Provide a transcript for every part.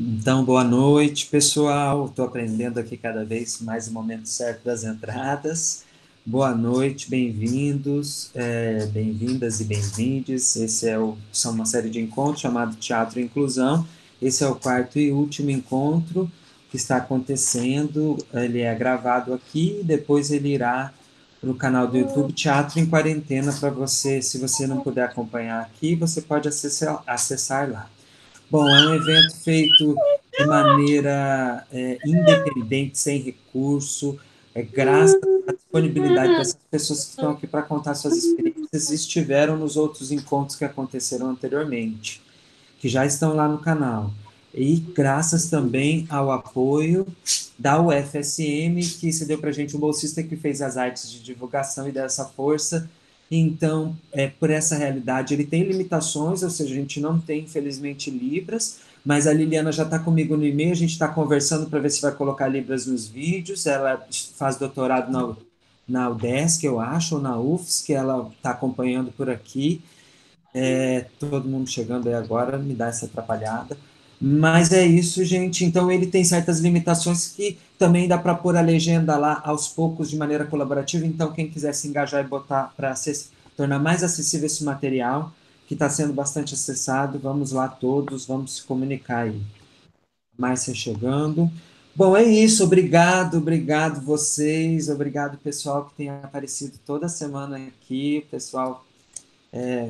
Então, boa noite, pessoal. Estou aprendendo aqui cada vez mais o momento certo das entradas. Boa noite, bem-vindos, bem-vindas e bem-vindes. São uma série de encontros chamado Teatro e Inclusão. Esse é o quarto e último encontro que está acontecendo. Ele é gravado aqui e depois ele irá para o canal do YouTube Teatro em Quarentena para você. Se você não puder acompanhar aqui, você pode acessar lá. Bom, é um evento feito de maneira independente, sem recurso, graças à disponibilidade dessas pessoas que estão aqui para contar suas experiências e estiveram nos outros encontros que aconteceram anteriormente, que já estão lá no canal. E graças também ao apoio da UFSM, que se deu para a gente um bolsista que fez as artes de divulgação e dessa força. Então, por essa realidade, ele tem limitações, ou seja, a gente não tem, infelizmente, Libras, mas a Liliana já está comigo no e-mail, a gente está conversando para ver se vai colocar Libras nos vídeos. Ela faz doutorado na UDESC, eu acho, ou na UFS, que ela está acompanhando por aqui. Todo mundo chegando aí agora, me dá essa atrapalhada. Mas é isso, gente. Então, ele tem certas limitações que também dá para pôr a legenda lá aos poucos de maneira colaborativa. Então, quem quiser se engajar e botar para tornar mais acessível esse material, que está sendo bastante acessado, vamos lá todos, vamos se comunicar aí. Márcia chegando. Bom, é isso. Obrigado vocês, obrigado pessoal que tem aparecido toda semana aqui, pessoal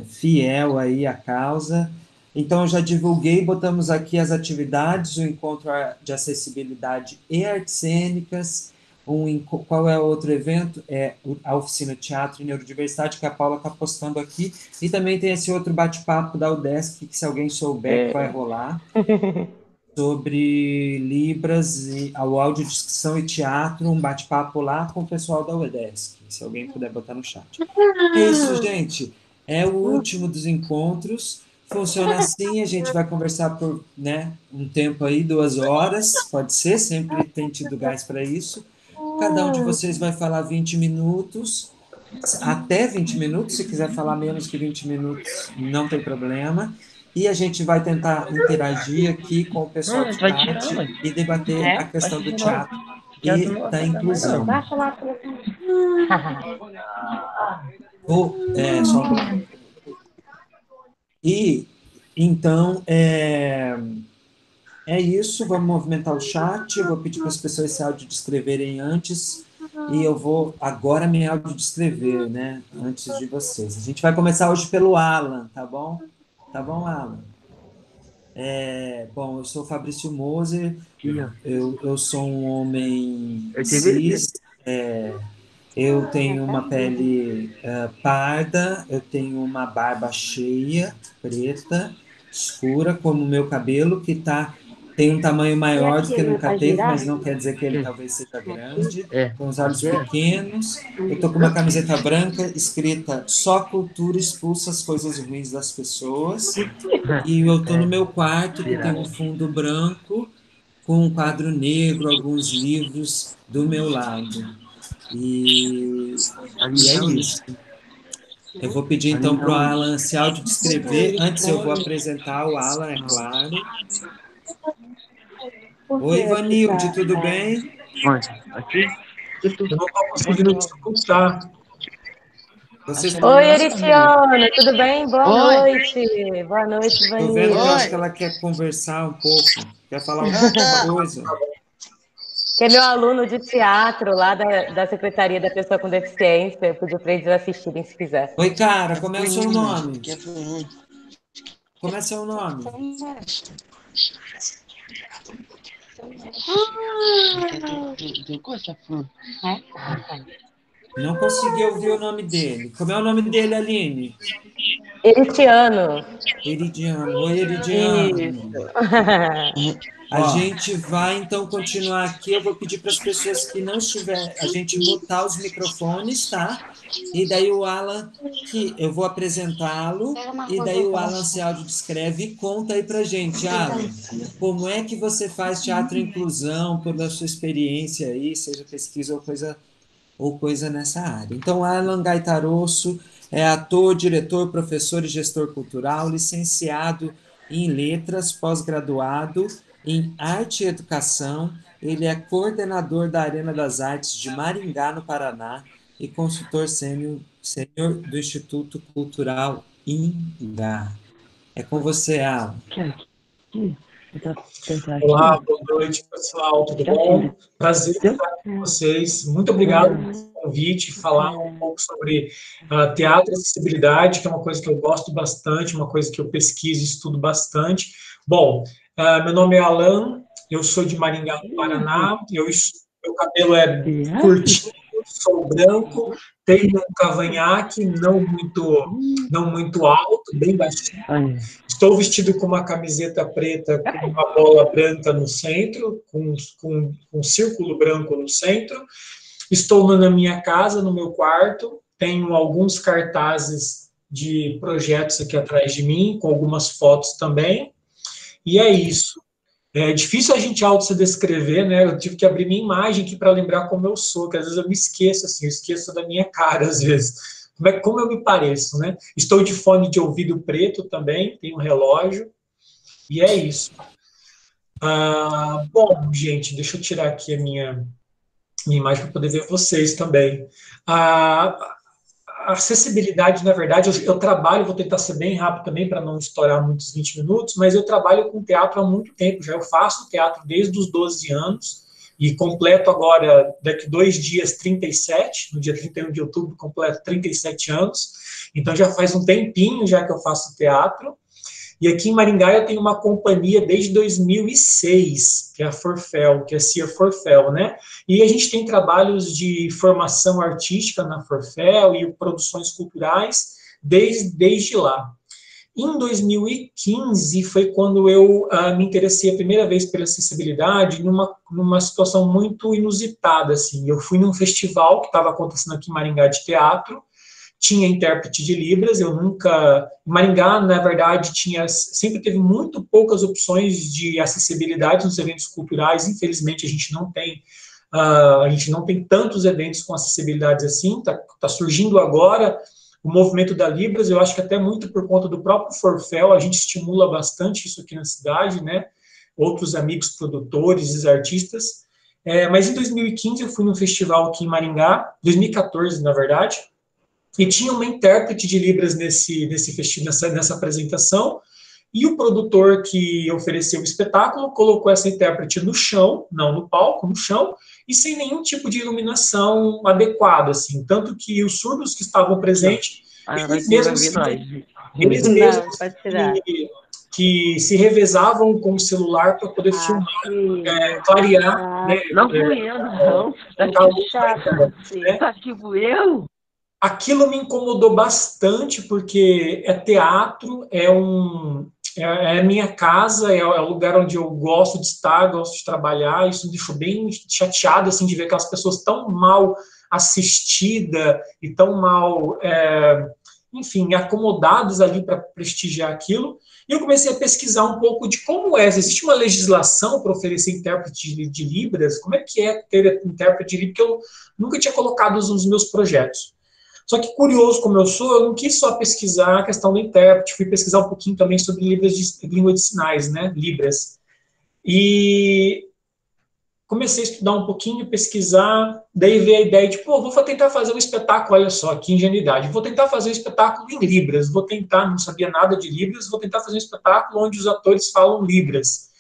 fiel aí à causa. Então, eu já divulguei, botamos aqui as atividades, o encontro de acessibilidade e artes cênicas. Qual é o outro evento? É a oficina Teatro e Neurodiversidade, que a Paula está postando aqui. E também tem esse outro bate-papo da UDESC, que se alguém souber que vai rolar, sobre Libras, e ao audiodescrição e teatro, um bate-papo lá com o pessoal da UDESC, se alguém puder botar no chat. É isso, gente. É o último dos encontros. Funciona assim, a gente vai conversar por, um tempo aí, 2 horas, pode ser, sempre tem tido gás para isso. Cada um de vocês vai falar 20 minutos, até 20 minutos, se quiser falar menos que 20 minutos, não tem problema. E a gente vai tentar interagir aqui com o pessoal Não, do vai tirar, chat ué. e debater a É, vai questão do tirar. teatro Teatro e não da afeta mais, não. inclusão. Baixa lá. Só um pouquinho. E então é isso. Vamos movimentar o chat. Eu vou pedir para as pessoas se audiodescreverem antes. E eu vou agora me audiodescrever, né? Antes de vocês. A gente vai começar hoje pelo Alan, tá bom? Tá bom, Alan? Bom, eu sou Fabrício Moser, Aqui, ó. eu sou um homem Eu tive ele. cis, eu tenho uma pele parda, eu tenho uma barba cheia, preta, escura, como o meu cabelo, tem um tamanho E maior do que aquele nunca pra teve, girar? mas não quer dizer que ele talvez seja grande, É, com os olhos aqui é. pequenos. Eu estou com uma camiseta branca escrita Só cultura expulsa as coisas ruins das pessoas. E eu estou no É, meu quarto, que tem virar. um fundo branco, com um quadro negro, alguns livros do meu lado. E, Ali e é não, isso. Eu vou pedir ali então para o não. Alan se autodescrever. Antes eu vou apresentar o Alan, é claro. Por Oi, que que Vanilde, tá? tudo bem? Onde? Aqui? Eu não estou conseguindo te escutar. Vocês Oi, estão. Ericiana, tudo bem? Boa Oi, noite. Boa noite, Estou vendo que eu acho Vanille. que oi. ela quer conversar um pouco, quer falar alguma Aham. coisa. Que é meu aluno de teatro lá da Secretaria da Pessoa com Deficiência. Eu pedi para eles assistirem se quiser. Oi, cara, É como é o seu Bruna. nome? Que é Bruna. Como é seu nome? Do coisa, Fran. Não consegui ouvir o nome dele. Como é o nome dele, Aline? Ericiano. Eridiano. Oi, Isso. Eridiano. A Ó, gente vai então continuar aqui. Eu vou pedir para as pessoas que não estiver, a gente mutar os microfones, tá? E daí o Alan, que eu vou apresentá-lo, pega uma e coisa daí o Alan se grossa. audiodescreve e conta aí pra gente, Alan, como é que você faz teatro e inclusão, pela sua experiência aí, seja pesquisa ou coisa nessa área. Então, Alan Gaitarosso é ator, diretor, professor e gestor cultural, licenciado em letras, pós-graduado em arte e educação. Ele é coordenador da Arena das Artes de Maringá, no Paraná, e consultor sênior do Instituto Cultural INGA. É com você, Alan. Aqui. Tentar Olá, aqui. boa noite, pessoal, tudo Já fiz. bom? Prazer Deu? estar com vocês. Muito obrigado pelo convite, falar um pouco sobre teatro e acessibilidade, que é uma coisa que eu gosto bastante, uma coisa que eu pesquiso e estudo bastante. Bom, meu nome é Alan, eu sou de Maringá, no Paraná, meu cabelo é curtinho, sou branco, tenho um cavanhaque não muito alto, bem baixinho. Olha. Estou vestido com uma camiseta preta com uma bola branca no centro, com um círculo branco no centro. Estou na minha casa, no meu quarto. Tenho alguns cartazes de projetos aqui atrás de mim, com algumas fotos também. E é isso. É difícil a gente auto se descrever, né? Eu tive que abrir minha imagem aqui para lembrar como eu sou, que às vezes eu me esqueço, assim, eu esqueço da minha cara, às vezes. Como eu me pareço, né? Estou de fone de ouvido preto também, tenho um relógio, e é isso. Bom, gente, deixa eu tirar aqui a minha imagem para poder ver vocês também. A acessibilidade, na verdade, eu trabalho, vou tentar ser bem rápido também para não estourar muitos 20 minutos, mas eu trabalho com teatro há muito tempo, já eu faço teatro desde os 12 anos e completo agora, daqui 2 dias, 37, no dia 31 de outubro, completo 37 anos, então já faz um tempinho já que eu faço teatro. E aqui em Maringá eu tenho uma companhia desde 2006, que é a Forfel, que é a Cia Forfel, né? E a gente tem trabalhos de formação artística na Forfel e produções culturais desde lá. Em 2015 foi quando eu me interessei a primeira vez pela acessibilidade numa situação muito inusitada, assim. Eu fui num festival que estava acontecendo aqui em Maringá de teatro, tinha intérprete de Libras, eu nunca... Maringá, na verdade, sempre teve muito poucas opções de acessibilidade nos eventos culturais, infelizmente a gente não tem tantos eventos com acessibilidade assim, tá surgindo agora o movimento da Libras, eu acho que até muito por conta do próprio Forfel, a gente estimula bastante isso aqui na cidade, né? Outros amigos produtores e artistas. Mas em 2015 eu fui num festival aqui em Maringá, 2014, na verdade, e tinha uma intérprete de Libras nessa apresentação, e o produtor que ofereceu o espetáculo colocou essa intérprete no chão, não no palco, no chão, e sem nenhum tipo de iluminação adequada, assim, tanto que os surdos que estavam presentes, eles mesmos, que se revezavam com o celular para poder filmar, clarear, né? Não fui eu, não. Tá chata. Tá tipo eu? Aquilo me incomodou bastante, porque é teatro, é a minha casa, é o lugar onde eu gosto de estar, gosto de trabalhar. Isso me deixou bem chateado, assim, de ver aquelas pessoas tão mal assistidas e tão mal, enfim, acomodados ali para prestigiar aquilo. E eu comecei a pesquisar um pouco de como é. Existe uma legislação para oferecer intérprete de Libras? Como é que é ter intérprete de Libras? Que eu nunca tinha colocado nos meus projetos. Só que, curioso como eu sou, eu não quis só pesquisar a questão do intérprete, fui pesquisar um pouquinho também sobre língua de sinais, né, Libras. E comecei a estudar um pouquinho, pesquisar, daí veio a ideia de, vou tentar fazer um espetáculo, olha só, que ingenuidade, vou tentar fazer um espetáculo em Libras, não sabia nada de Libras, vou tentar fazer um espetáculo onde os atores falam Libras.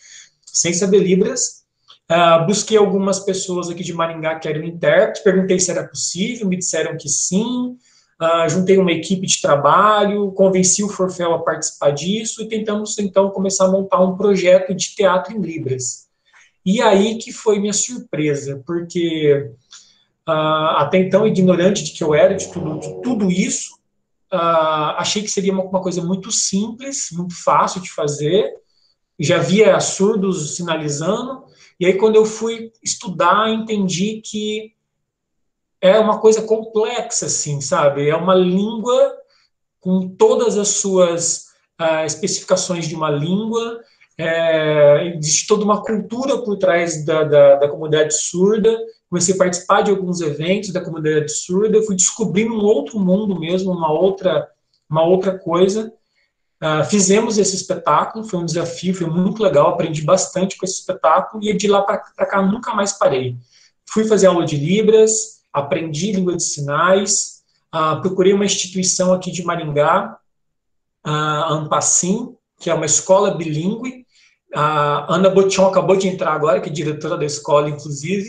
Sem saber Libras, busquei algumas pessoas aqui de Maringá que eram intérpretes, perguntei se era possível, me disseram que sim, juntei uma equipe de trabalho, convenci o Forfel a participar disso e tentamos, então, começar a montar um projeto de teatro em Libras. E aí que foi minha surpresa, porque até então, ignorante de que eu era de tudo isso, achei que seria uma coisa muito simples, muito fácil de fazer, já via surdos sinalizando, e aí quando eu fui estudar, entendi que é uma coisa complexa, assim, sabe? É uma língua com todas as suas especificações de uma língua, existe toda uma cultura por trás da comunidade surda. Comecei a participar de alguns eventos da comunidade surda, fui descobrindo um outro mundo mesmo, uma outra coisa. Fizemos esse espetáculo, foi um desafio, foi muito legal, aprendi bastante com esse espetáculo, e de lá para cá nunca mais parei. Fui fazer aula de Libras, aprendi língua de sinais, procurei uma instituição aqui de Maringá, a Ampacim, que é uma escola bilíngue. A Ana Botion acabou de entrar agora, que é diretora da escola, inclusive.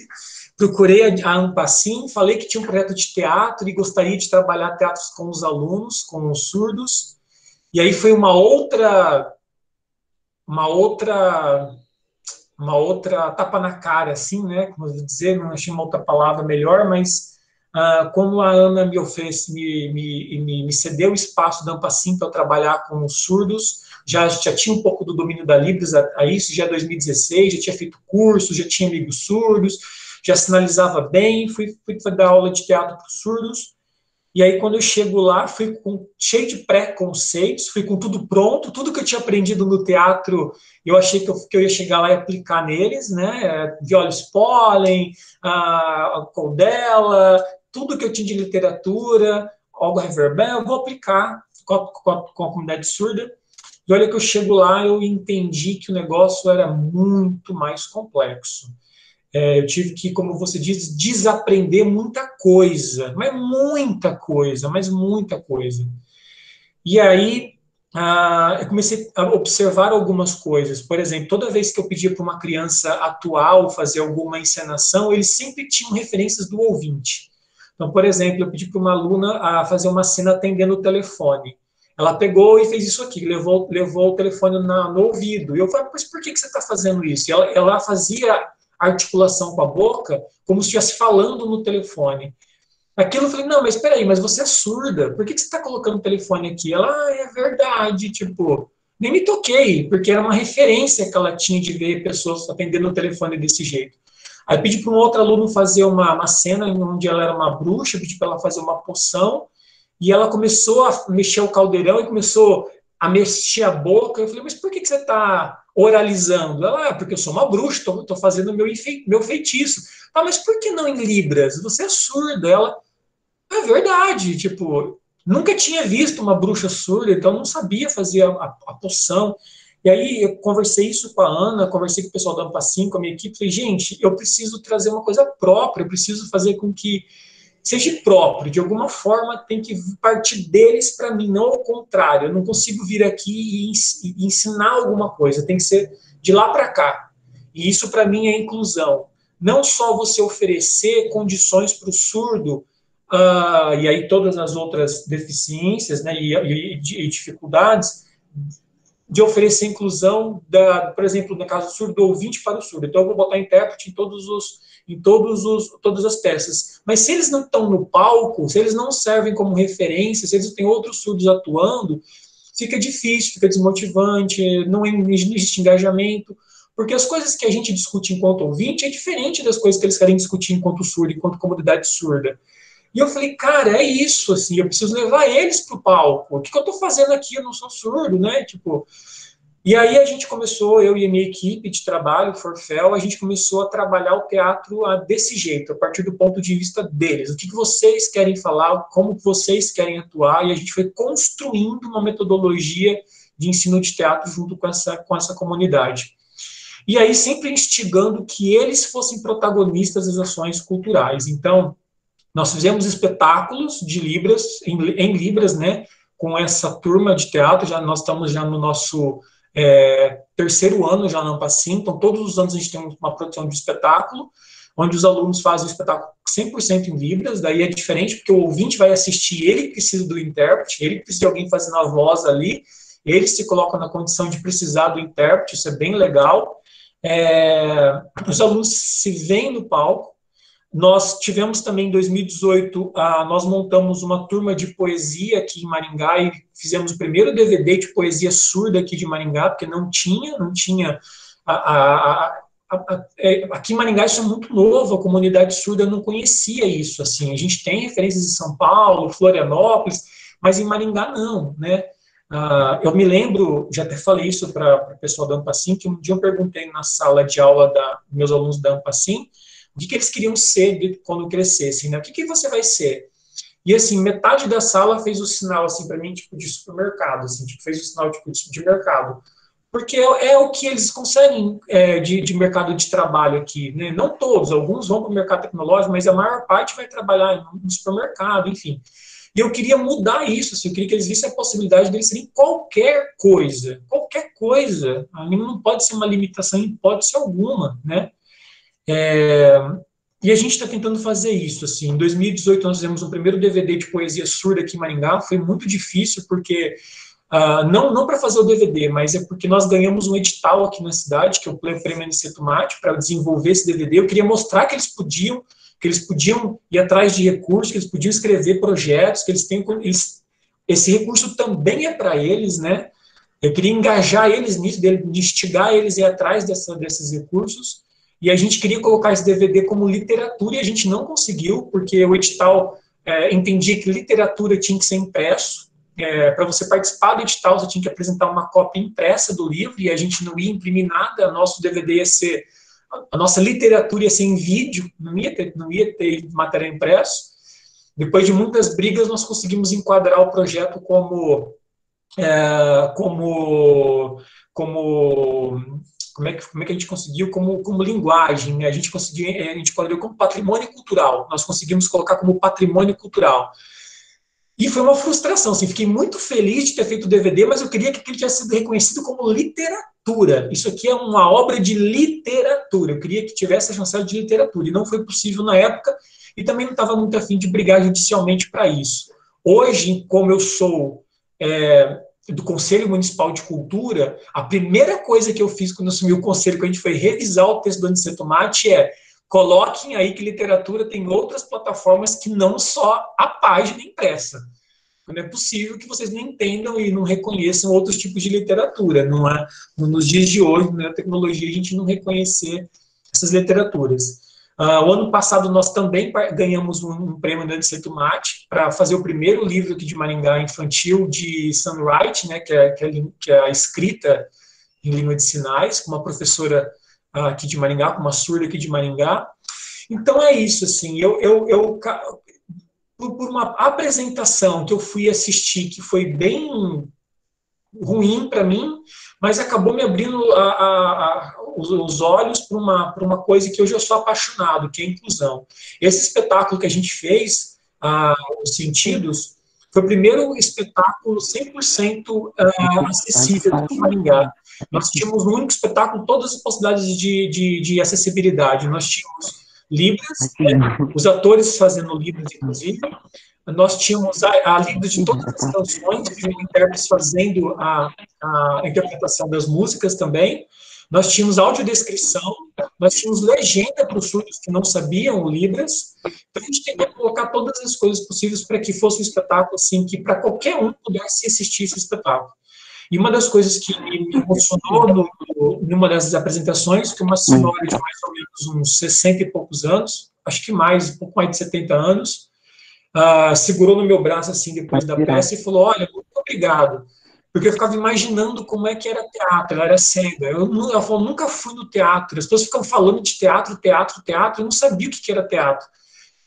Procurei a Ampacim, falei que tinha um projeto de teatro e gostaria de trabalhar teatros com os alunos, com os surdos. E aí foi uma outra tapa na cara, assim, né? Como eu vou dizer, não achei uma outra palavra melhor, mas como a Ana me cedeu o espaço da Ampacim para eu trabalhar com os surdos, já tinha um pouco do domínio da Libras a isso, já em 2016, já tinha feito curso, já tinha amigos surdos, já sinalizava bem, fui dar aula de teatro para os surdos. E aí, quando eu chego lá, fui cheio de preconceitos, fui com tudo pronto, tudo que eu tinha aprendido no teatro, eu achei que eu ia chegar lá e aplicar neles, né? Violis Pollen, a Cordella, tudo que eu tinha de literatura, Olga Reverber, eu vou aplicar com a comunidade surda. E olha que eu chego lá, eu entendi que o negócio era muito mais complexo. Eu tive que, como você diz, desaprender muita coisa, mas muita coisa, mas muita coisa. E aí, eu comecei a observar algumas coisas. Por exemplo, toda vez que eu pedia para uma criança atuar ou fazer alguma encenação, eles sempre tinham referências do ouvinte. Então, por exemplo, eu pedi para uma aluna a fazer uma cena atendendo o telefone. Ela pegou e fez isso aqui, levou o telefone no ouvido. E eu falei, mas por que você está fazendo isso? E ela fazia articulação com a boca, como se estivesse falando no telefone. Aquilo eu falei, não, mas espera aí, mas você é surda, por que você está colocando o telefone aqui? Ela, é verdade, tipo, nem me toquei, porque era uma referência que ela tinha de ver pessoas atendendo o telefone desse jeito. Aí pedi para um outro aluno fazer uma cena onde ela era uma bruxa, pedi para ela fazer uma poção, e ela começou a mexer o caldeirão e começou a mexer a boca. Eu falei, mas por que você está oralizando? Ela, porque eu sou uma bruxa, estou fazendo meu feitiço. Mas por que não em Libras? Você é surda. Ela, é verdade, tipo, nunca tinha visto uma bruxa surda, então não sabia fazer a poção. E aí eu conversei isso com a Ana, conversei com o pessoal da Ampacim, com a minha equipe, falei, gente, eu preciso trazer uma coisa própria, eu preciso fazer com que seja próprio, de alguma forma tem que partir deles para mim, não ao contrário. Eu não consigo vir aqui e ensinar alguma coisa, tem que ser de lá para cá. E isso para mim é inclusão. Não só você oferecer condições para o surdo, e aí todas as outras deficiências, né, e dificuldades, de oferecer inclusão, por exemplo, no caso do surdo, ouvinte para o surdo. Então eu vou botar intérprete em todas as peças. Mas se eles não estão no palco, se eles não servem como referência, se eles têm outros surdos atuando, fica difícil, fica desmotivante, não existe engajamento, porque as coisas que a gente discute enquanto ouvinte é diferente das coisas que eles querem discutir enquanto surdo, enquanto comunidade surda. E eu falei, cara, é isso, assim, eu preciso levar eles para o palco. O que eu estou fazendo aqui? Eu não sou surdo, né? Tipo, e aí a gente começou, eu e a minha equipe de trabalho, Forfel, a gente começou a trabalhar o teatro desse jeito, a partir do ponto de vista deles. O que vocês querem falar, como vocês querem atuar, e a gente foi construindo uma metodologia de ensino de teatro junto com essa comunidade. E aí sempre instigando que eles fossem protagonistas das ações culturais. Então, nós fizemos espetáculos de Libras, em Libras, né, com essa turma de teatro, nós estamos já no nosso terceiro ano já na Ampacim, então todos os anos a gente tem uma produção de espetáculo, onde os alunos fazem o espetáculo 100% em Libras, daí é diferente, porque o ouvinte vai assistir, ele precisa do intérprete, ele precisa de alguém fazendo a voz ali, ele se coloca na condição de precisar do intérprete, isso é bem legal. Os alunos se veem no palco. Nós tivemos também em 2018, nós montamos uma turma de poesia aqui em Maringá e fizemos o primeiro DVD de poesia surda aqui de Maringá, porque não tinha aqui em Maringá isso é muito novo, a comunidade surda não conhecia isso, assim, a gente tem referências de São Paulo, Florianópolis, mas em Maringá não, né? Eu me lembro, já até falei isso para o pessoal da Ampacim, que um dia eu perguntei na sala de aula dos meus alunos da Ampacim, o que eles queriam ser quando crescessem, né? O que você vai ser? E, assim, metade da sala fez o sinal, assim, para mim, tipo, de supermercado, assim, tipo, fez o sinal, tipo, de mercado. Porque é o que eles conseguem de mercado de trabalho aqui, né? Não todos, alguns vão para o mercado tecnológico, mas a maior parte vai trabalhar no supermercado, enfim. E eu queria mudar isso, assim, eu queria que eles vissem a possibilidade deles serem qualquer coisa. Qualquer coisa. A mim não pode ser uma limitação em hipótese alguma, né? E a gente está tentando fazer isso, assim. Em 2018, nós fizemos um primeiro DVD de poesia surda aqui em Maringá. Foi muito difícil, porque não para fazer o DVD, mas é porque nós ganhamos um edital aqui na cidade, que é o Prêmio Aniceto Mate, para desenvolver esse DVD. Eu queria mostrar que eles podiam ir atrás de recursos, que eles podiam escrever projetos, que eles têm... esse recurso também é para eles, né? Eu queria engajar eles nisso, de instigar eles a ir atrás desses recursos, e a gente queria colocar esse DVD como literatura, e a gente não conseguiu, porque o edital entendia que literatura tinha que ser impresso. Para você participar do edital, você tinha que apresentar uma cópia impressa do livro, e a gente não ia imprimir nada, nosso DVD ia ser... A nossa literatura ia ser em vídeo, não ia ter matéria impresso. Depois de muitas brigas, nós conseguimos enquadrar o projeto como como é que a gente conseguiu como linguagem, né? A gente enquadrou como patrimônio cultural, nós conseguimos colocar como patrimônio cultural. E foi uma frustração, assim, fiquei muito feliz de ter feito o DVD, mas eu queria que ele tivesse sido reconhecido como literatura. Isso aqui é uma obra de literatura, eu queria que tivesse a chancela de literatura, e não foi possível na época, e também não estava muito afim de brigar judicialmente para isso. Hoje, como eu sou do Conselho Municipal de Cultura, a primeira coisa que eu fiz quando eu assumi o conselho, quando a gente foi revisar o texto do Aniceto Mate, coloquem aí que literatura tem outras plataformas que não só a página impressa. Não é possível que vocês não entendam e não reconheçam outros tipos de literatura. Não é, nos dias de hoje, na tecnologia, a gente não reconhecer essas literaturas. O ano passado, nós também ganhamos um prêmio do Aniceto Mate para fazer o primeiro livro aqui de Maringá infantil de Sandwright, né, que é a escrita em língua de sinais, com uma professora aqui de Maringá, com uma surda aqui de Maringá. Então é isso, assim, por uma apresentação que eu fui assistir, que foi bem ruim para mim, mas acabou me abrindo os olhos para uma coisa que hoje eu sou apaixonado, que é a inclusão. Esse espetáculo que a gente fez, Os Sentidos, foi o primeiro espetáculo 100% acessível aqui em Maringá. Nós tínhamos no único espetáculo todas as possibilidades de acessibilidade. Nós tínhamos Libras, os atores fazendo Libras, inclusive. Nós tínhamos a Libras de todas as canções, e intérpretes fazendo a interpretação das músicas também. Nós tínhamos audiodescrição, nós tínhamos legenda para os surdos que não sabiam Libras. Então, a gente tentou colocar todas as coisas possíveis para que fosse um espetáculo assim, que para qualquer um pudesse assistir esse espetáculo. E uma das coisas que me emocionou numa dessas apresentações, que uma senhora de mais ou menos uns 60 e poucos anos, acho que mais, um pouco mais de 70 anos, segurou no meu braço assim depois da peça e falou: olha, muito obrigado. Porque eu ficava imaginando como é que era teatro, ela era cega. Ela falou: nunca fui no teatro. As pessoas ficam falando de teatro, eu não sabia o que era teatro.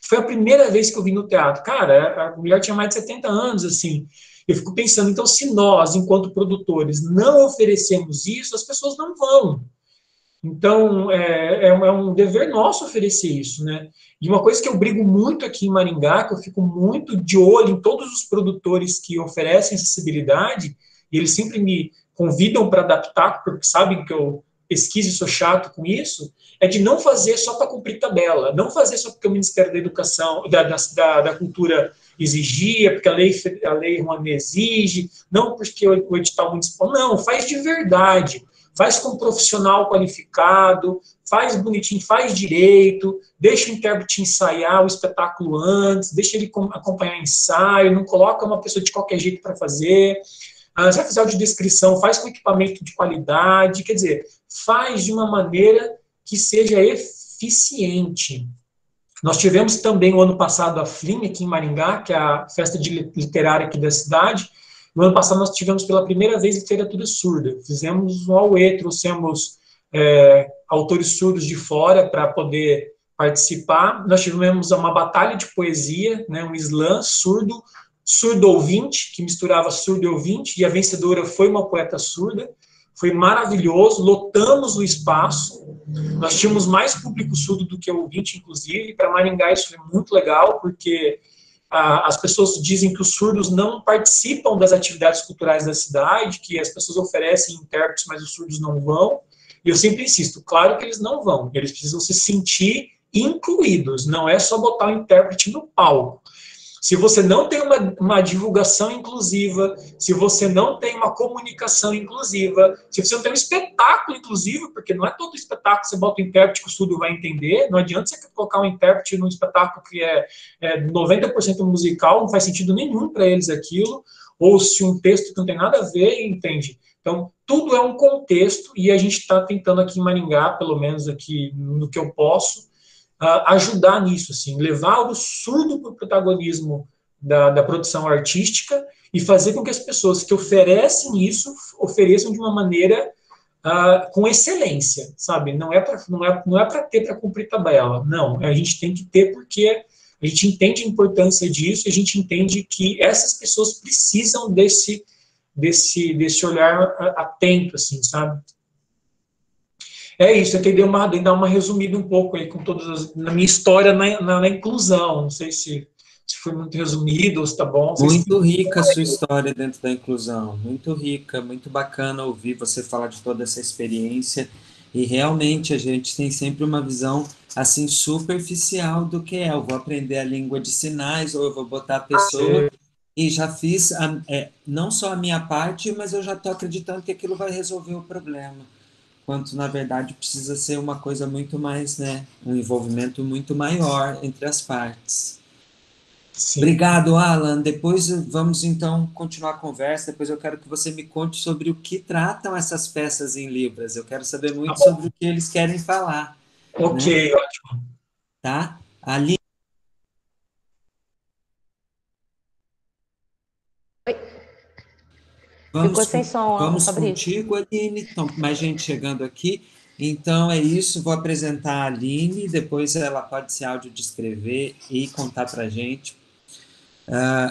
Foi a primeira vez que eu vim no teatro. Cara, a mulher tinha mais de 70 anos, assim. Eu fico pensando, então, se nós, enquanto produtores, não oferecemos isso, as pessoas não vão. Então, é um dever nosso oferecer isso, né? E uma coisa que eu brigo muito aqui em Maringá, que eu fico muito de olho em todos os produtores que oferecem acessibilidade, e eles sempre me convidam para adaptar, porque sabem que eu pesquiso e sou chato com isso, é de não fazer só para cumprir tabela, não fazer só porque o Ministério da Educação, da Cultura exigia, porque a lei Rouanet exige, não porque o edital municipal, não, faz de verdade, faz com um profissional qualificado, faz bonitinho, faz direito, deixa o intérprete ensaiar o espetáculo antes, deixa ele acompanhar ensaio, não coloca uma pessoa de qualquer jeito para fazer. Se vai fazer audiodescrição, faz com equipamento de qualidade, quer dizer, faz de uma maneira que seja eficiente. Nós tivemos também, o ano passado, a FLIM, aqui em Maringá, que é a festa literária aqui da cidade. No ano passado, nós tivemos pela primeira vez literatura surda. Fizemos um auê, trouxemos autores surdos de fora para poder participar. Nós tivemos uma batalha de poesia, né, um slam surdo-ouvinte, que misturava surdo e ouvinte, e a vencedora foi uma poeta surda. Foi maravilhoso, lotamos o espaço. Nós tínhamos mais público surdo do que ouvinte, inclusive. Para Maringá isso foi muito legal, porque as pessoas dizem que os surdos não participam das atividades culturais da cidade, que as pessoas oferecem intérpretes, mas os surdos não vão. E eu sempre insisto, claro que eles não vão, eles precisam se sentir incluídos, não é só botar o intérprete no palco. Se você não tem uma divulgação inclusiva, se você não tem uma comunicação inclusiva, se você não tem um espetáculo inclusivo, porque não é todo espetáculo que você bota o intérprete que o surdo vai entender, não adianta você colocar um intérprete num espetáculo que é 90% musical, não faz sentido nenhum para eles aquilo, ou se um texto que não tem nada a ver, entende? Então, tudo é um contexto, e a gente está tentando aqui em Maringá, pelo menos aqui no que eu posso, ajudar nisso, assim, levar o surdo para o protagonismo da produção artística e fazer com que as pessoas que oferecem isso ofereçam de uma maneira com excelência, sabe? Não é para ter para cumprir tabela, não. A gente tem que ter porque a gente entende a importância disso, a gente entende que essas pessoas precisam desse olhar atento, assim, sabe? É isso, eu tentei dar uma resumida um pouco aí com na minha história na inclusão. Não sei se foi muito resumido ou se tá bom. Muito rica a sua história dentro da inclusão, muito rica, muito bacana ouvir você falar de toda essa experiência. E realmente a gente tem sempre uma visão assim superficial do que é. Eu vou aprender a língua de sinais, ou eu vou botar a pessoa e já fiz não só a minha parte, mas eu já estou acreditando que aquilo vai resolver o problema. Quanto, na verdade, precisa ser uma coisa muito mais, né? Um envolvimento muito maior entre as partes. Sim. Obrigado, Alan. Depois vamos, então, continuar a conversa. Depois eu quero que você me conte sobre o que tratam essas peças em Libras. Eu quero saber muito sobre o que eles querem falar. Ok, né? Ótimo. Tá? Ali. Ficou sem som, vamos Fabrício. Contigo, Aline. Então, mais gente chegando aqui. Então, é isso. Vou apresentar a Aline. Depois ela pode se audiodescrever e contar para a gente.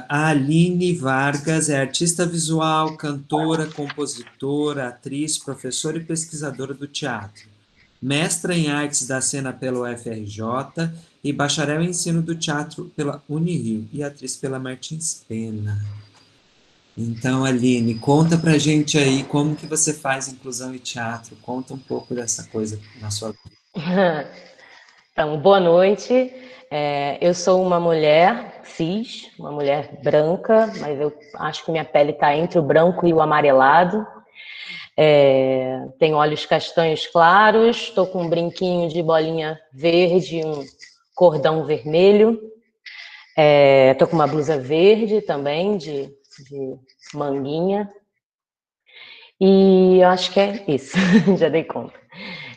A Aline Vargas é artista visual, cantora, compositora, atriz, professora e pesquisadora do teatro. Mestra em artes da cena pelo UFRJ e bacharel em ensino do teatro pela Unirio e atriz pela Martins Pena. Então, Aline, conta pra gente aí como que você faz inclusão e teatro. Conta um pouco dessa coisa na sua vida. Então, boa noite. Eu sou uma mulher cis, uma mulher branca, mas eu acho que minha pele está entre o branco e o amarelado. Tenho olhos castanhos claros, estou com um brinquinho de bolinha verde, um cordão vermelho. Estou com uma blusa verde também, de manguinha. E eu acho que é isso, já dei conta.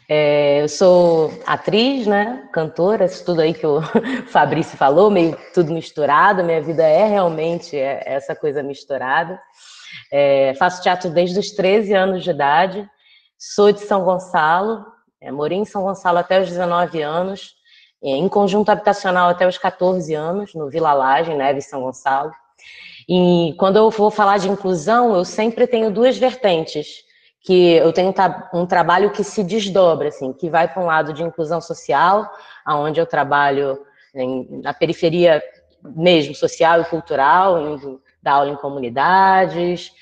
Eu sou atriz, né, cantora, isso tudo aí que o Fabrício falou, meio tudo misturado, minha vida realmente essa coisa misturada. Faço teatro desde os 13 anos de idade, sou de São Gonçalo, morei em São Gonçalo até os 19 anos, em conjunto habitacional até os 14 anos, no Vila Laje, em Neves, São Gonçalo. E quando eu vou falar de inclusão, eu sempre tenho duas vertentes, que eu tenho um trabalho que se desdobra, assim, que vai para um lado de inclusão social, onde eu trabalho na periferia mesmo, social e cultural, indo dar aula em comunidades,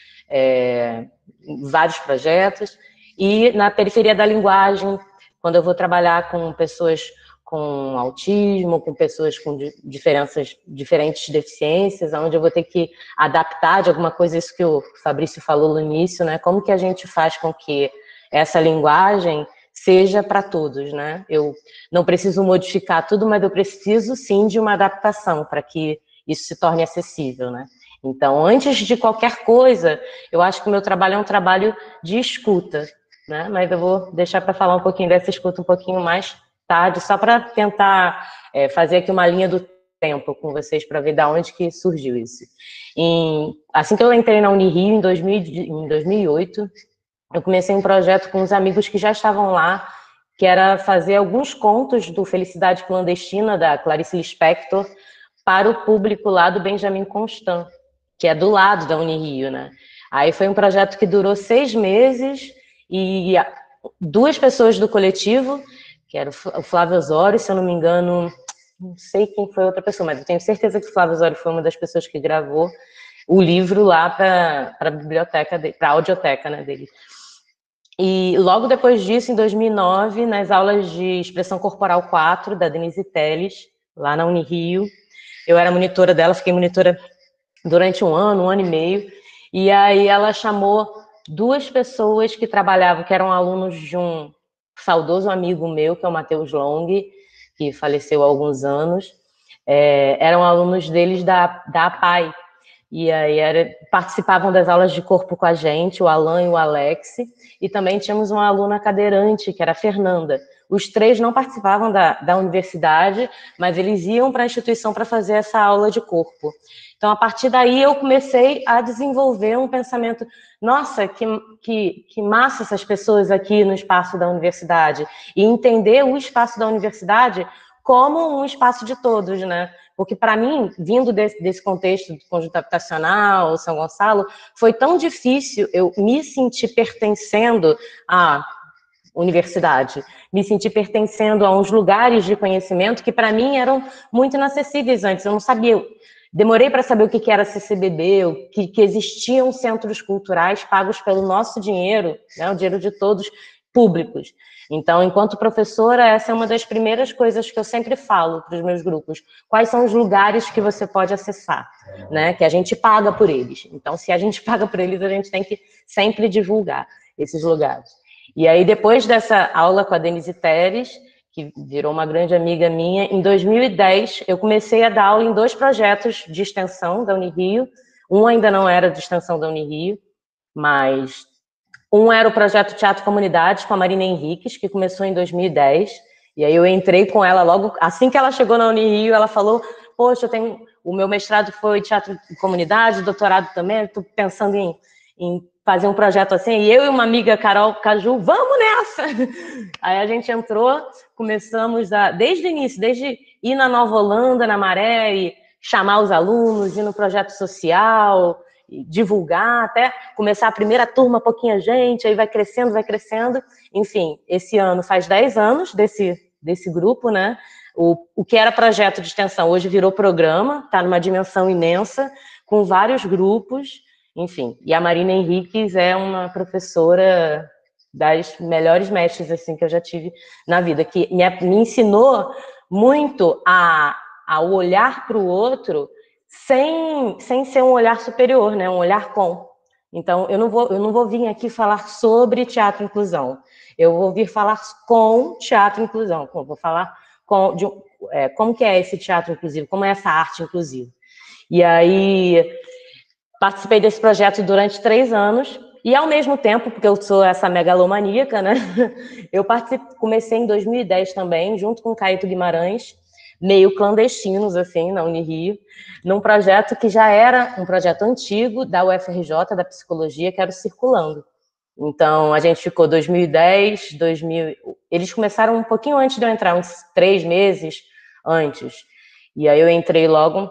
vários projetos, e na periferia da linguagem, quando eu vou trabalhar com pessoas com autismo, com pessoas com diferentes deficiências, onde eu vou ter que adaptar de alguma coisa, isso que o Fabrício falou no início, né? Como que a gente faz com que essa linguagem seja para todos, né? Eu não preciso modificar tudo, mas eu preciso sim de uma adaptação para que isso se torne acessível, né? Então, antes de qualquer coisa, eu acho que o meu trabalho é um trabalho de escuta, né? Mas eu vou deixar para falar um pouquinho dessa escuta um pouquinho mais tarde, só para tentar fazer aqui uma linha do tempo com vocês, para ver de onde que surgiu isso. Assim que eu entrei na Unirio, em 2008, eu comecei um projeto com uns amigos que já estavam lá, que era fazer alguns contos do Felicidade Clandestina, da Clarice Lispector, para o público lá do Benjamin Constant, que é do lado da Unirio, né? Aí foi um projeto que durou 6 meses e 2 pessoas do coletivo, que era o Flávio Osório, se eu não me engano, não sei quem foi outra pessoa, mas eu tenho certeza que o Flávio Osório foi uma das pessoas que gravou o livro lá para a biblioteca, para a audioteca, né, dele. E logo depois disso, em 2009, nas aulas de Expressão Corporal 4, da Denise Teles, lá na Unirio, eu era monitora dela, fiquei monitora durante um ano e meio, e aí ela chamou 2 pessoas que trabalhavam, que eram alunos de um saudoso amigo meu, que é o Matheus Long, que faleceu há alguns anos, eram alunos deles da APAI, e aí participavam das aulas de corpo com a gente, o Alan e o Alex, e também tínhamos uma aluna cadeirante, que era a Fernanda. Os 3 não participavam da universidade, mas eles iam para a instituição para fazer essa aula de corpo. Então, a partir daí, eu comecei a desenvolver um pensamento, nossa, que massa essas pessoas aqui no espaço da universidade, e entender o espaço da universidade como um espaço de todos, né? Porque, para mim, vindo desse contexto do conjunto habitacional, São Gonçalo, foi tão difícil eu me sentir pertencendo à universidade, me sentir pertencendo a uns lugares de conhecimento que, para mim, eram muito inacessíveis antes. Eu não sabia, demorei para saber o que era CCBB, que existiam centros culturais pagos pelo nosso dinheiro, né, o dinheiro de todos, públicos. Então, enquanto professora, essa é uma das primeiras coisas que eu sempre falo para os meus grupos. Quais são os lugares que você pode acessar, né? Que a gente paga por eles. Então, se a gente paga por eles, a gente tem que sempre divulgar esses lugares. E aí, depois dessa aula com a Denise Teres, que virou uma grande amiga minha, em 2010, eu comecei a dar aula em 2 projetos de extensão da Unirio. Um ainda não era de extensão da Unirio, mas um era o projeto Teatro Comunidades, com a Marina Henriques, que começou em 2010. E aí eu entrei com ela logo, assim que ela chegou na Unirio, ela falou, poxa, o meu mestrado foi Teatro Comunidade, doutorado também, estou pensando em fazer um projeto assim. E eu e uma amiga, Carol Caju, vamos nessa! Aí a gente entrou, começamos desde o início, desde ir na Nova Holanda, na Maré, e chamar os alunos, ir no projeto social, divulgar, até começar a primeira turma, pouquinha gente, aí vai crescendo, enfim, esse ano faz 10 anos desse grupo, né, o que era projeto de extensão, hoje virou programa, está numa dimensão imensa, com vários grupos, enfim, e a Marina Henriques é uma professora das melhores mestres, assim, que eu já tive na vida, que me ensinou muito a olhar para o outro sem ser um olhar superior, né? Um olhar com. Então, eu não vou vir aqui falar sobre teatro e inclusão. Eu vou vir falar com teatro e inclusão. Eu vou falar como que é esse teatro inclusivo, como é essa arte inclusiva. E aí, participei desse projeto durante 3 anos, e ao mesmo tempo, porque eu sou essa megalomaníaca, né? Eu comecei em 2010 também, junto com o Caíto Guimarães, meio clandestinos, assim, na Unirio, num projeto que já era um projeto antigo da UFRJ, da Psicologia, que era o Circulando. Então, a gente ficou 2010, 2000... Eles começaram um pouquinho antes de eu entrar, uns 3 meses antes. E aí eu entrei logo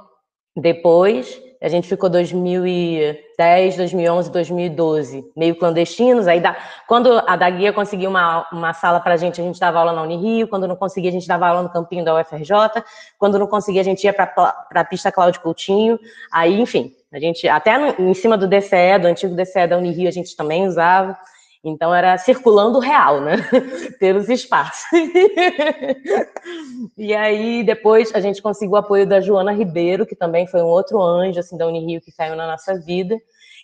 depois, a gente ficou 2010, 2011, 2012, meio clandestinos. Aí, quando a da Guia conseguiu uma sala para a gente dava aula na Unirio. Quando não conseguia, a gente dava aula no campinho da UFRJ. Quando não conseguia, a gente ia para a pista Cláudio Coutinho. Aí, enfim, a gente, até em cima do DCE, do antigo DCE da Unirio, a gente também usava. Então, era circulando real, né? Ter os espaços. E aí, depois, a gente conseguiu o apoio da Joana Ribeiro, que também foi um outro anjo, assim, da Unirio, que caiu na nossa vida,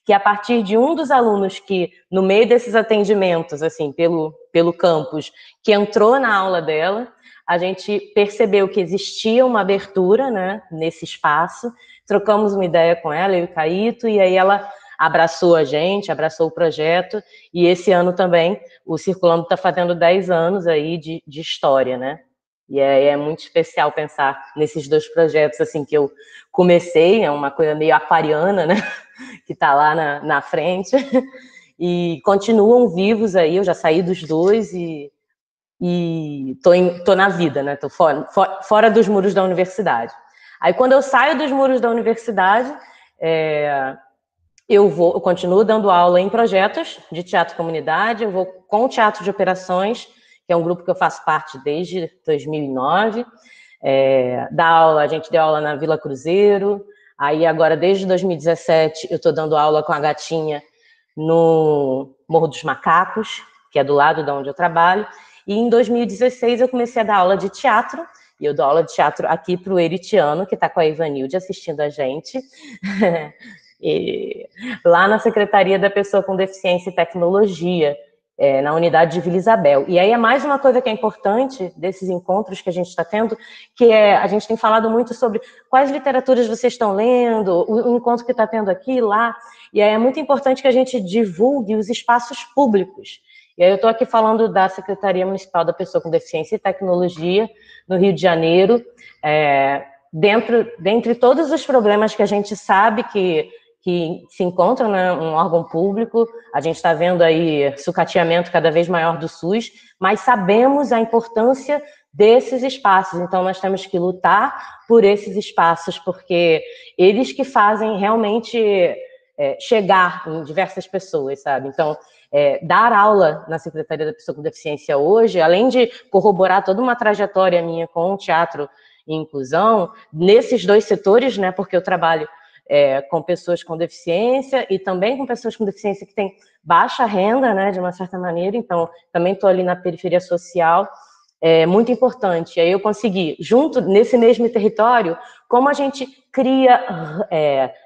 que a partir de um dos alunos que, no meio desses atendimentos, assim, pelo campus, que entrou na aula dela, a gente percebeu que existia uma abertura, né, nesse espaço, trocamos uma ideia com ela, eu e o Caíto, e aí ela abraçou a gente, abraçou o projeto, e esse ano também o Circulando está fazendo 10 anos aí de história, né? E é muito especial pensar nesses 2 projetos, assim, que eu comecei, é uma coisa meio aquariana, né? Que está lá na frente, e continuam vivos aí, eu já saí dos 2 e e tô na vida, né? Tô fora dos muros da universidade. Aí, quando eu saio dos muros da universidade, eu continuo dando aula em projetos de teatro comunidade, eu vou com o Teatro de Operações, que é um grupo que eu faço parte desde 2009. A gente deu aula na Vila Cruzeiro, aí agora desde 2017 eu estou dando aula com a Gatinha no Morro dos Macacos, que é do lado de onde eu trabalho, e em 2016 eu comecei a dar aula de teatro, e eu dou aula de teatro aqui para o Eritiano, que está com a Ivanilde assistindo a gente, lá na Secretaria da Pessoa com Deficiência e Tecnologia, na unidade de Vila Isabel. E aí é mais uma coisa que é importante desses encontros que a gente está tendo, que a gente tem falado muito sobre quais literaturas vocês estão lendo, o encontro que está tendo aqui, lá, e aí é muito importante que a gente divulgue os espaços públicos. E aí eu estou aqui falando da Secretaria Municipal da Pessoa com Deficiência e Tecnologia, no Rio de Janeiro, dentre todos os problemas que a gente sabe que se encontra, né, um órgão público, a gente está vendo aí sucateamento cada vez maior do SUS, mas sabemos a importância desses espaços, então nós temos que lutar por esses espaços, porque eles que fazem realmente chegar em diversas pessoas, sabe? Então, dar aula na Secretaria da Pessoa com Deficiência hoje, além de corroborar toda uma trajetória minha com o teatro e inclusão, nesses dois setores, né, porque eu trabalho com pessoas com deficiência e também com pessoas com deficiência que têm baixa renda, né, de uma certa maneira, então também estou ali na periferia social, muito importante. E aí eu consegui, junto nesse mesmo território, como a gente cria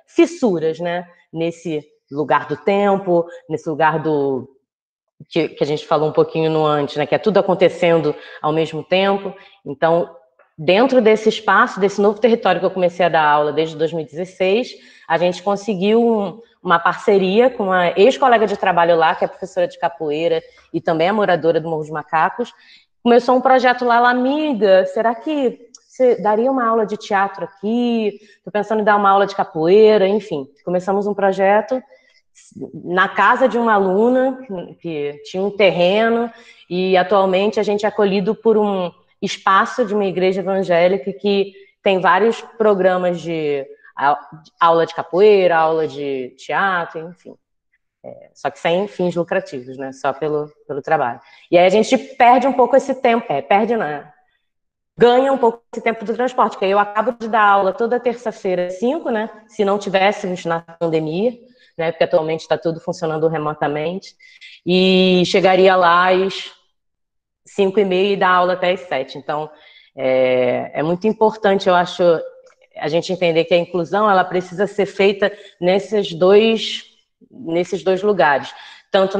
fissuras, né, nesse lugar do tempo, nesse lugar que a gente falou um pouquinho no antes, né, que é tudo acontecendo ao mesmo tempo. Então, dentro desse espaço, desse novo território que eu comecei a dar aula desde 2016, a gente conseguiu uma parceria com uma ex-colega de trabalho lá, que é professora de capoeira e também é moradora do Morro dos Macacos. Começou um projeto lá, ela, amiga, será que você daria uma aula de teatro aqui? Estou pensando em dar uma aula de capoeira, enfim. Começamos um projeto na casa de uma aluna que tinha um terreno e atualmente a gente é acolhido por um espaço de uma igreja evangélica que tem vários programas de aula de capoeira, aula de teatro, enfim. Só que sem fins lucrativos, né? Só pelo trabalho. E aí a gente perde um pouco esse tempo, ganha um pouco esse tempo do transporte, porque aí eu acabo de dar aula toda terça-feira, 5, né? Se não tivéssemos na pandemia, né? Porque atualmente está tudo funcionando remotamente, e chegaria lá às 5h30 e dar aula até às 7. Então, é muito importante, eu acho, a gente entender que a inclusão ela precisa ser feita nesses dois lugares, tanto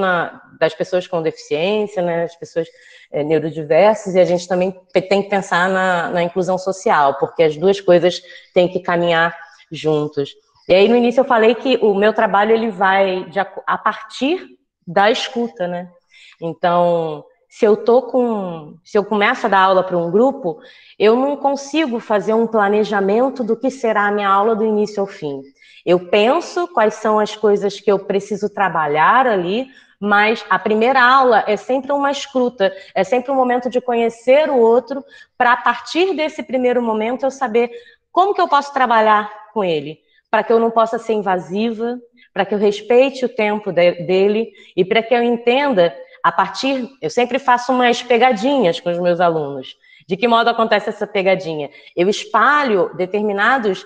das pessoas com deficiência, né, as pessoas neurodiversas, e a gente também tem que pensar na inclusão social, porque as duas coisas têm que caminhar juntos. E aí, no início, eu falei que o meu trabalho ele vai a partir da escuta, né? Então, se eu começo a dar aula para um grupo, eu não consigo fazer um planejamento do que será a minha aula do início ao fim. Eu penso quais são as coisas que eu preciso trabalhar ali, mas a primeira aula é sempre uma escuta, é sempre um momento de conhecer o outro, para a partir desse primeiro momento eu saber como que eu posso trabalhar com ele, para que eu não possa ser invasiva, para que eu respeite o tempo dele e para que eu entenda eu sempre faço umas pegadinhas com os meus alunos. De que modo acontece essa pegadinha? Eu espalho determinados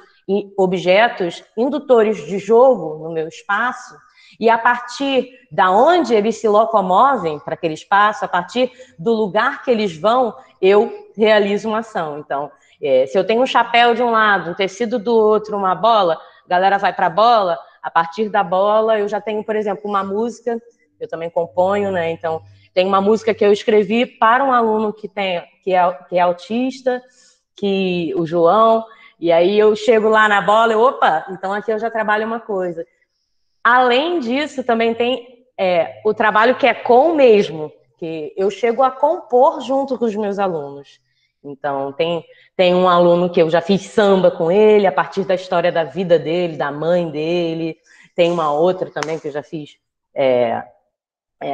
objetos indutores de jogo no meu espaço e a partir da onde eles se locomovem para aquele espaço, a partir do lugar que eles vão, eu realizo uma ação. Então, se eu tenho um chapéu de um lado, um tecido do outro, uma bola, a galera vai para a bola, a partir da bola eu já tenho, por exemplo, uma música. Eu também componho, né? Então, tem uma música que eu escrevi para um aluno que é autista, o João, e aí eu chego lá na bola então aqui eu já trabalho uma coisa. Além disso, também tem o trabalho que é com o mesmo, que eu chego a compor junto com os meus alunos. Então, tem um aluno que eu já fiz samba com ele, a partir da história da vida dele, da mãe dele. Tem uma outra também que eu já fiz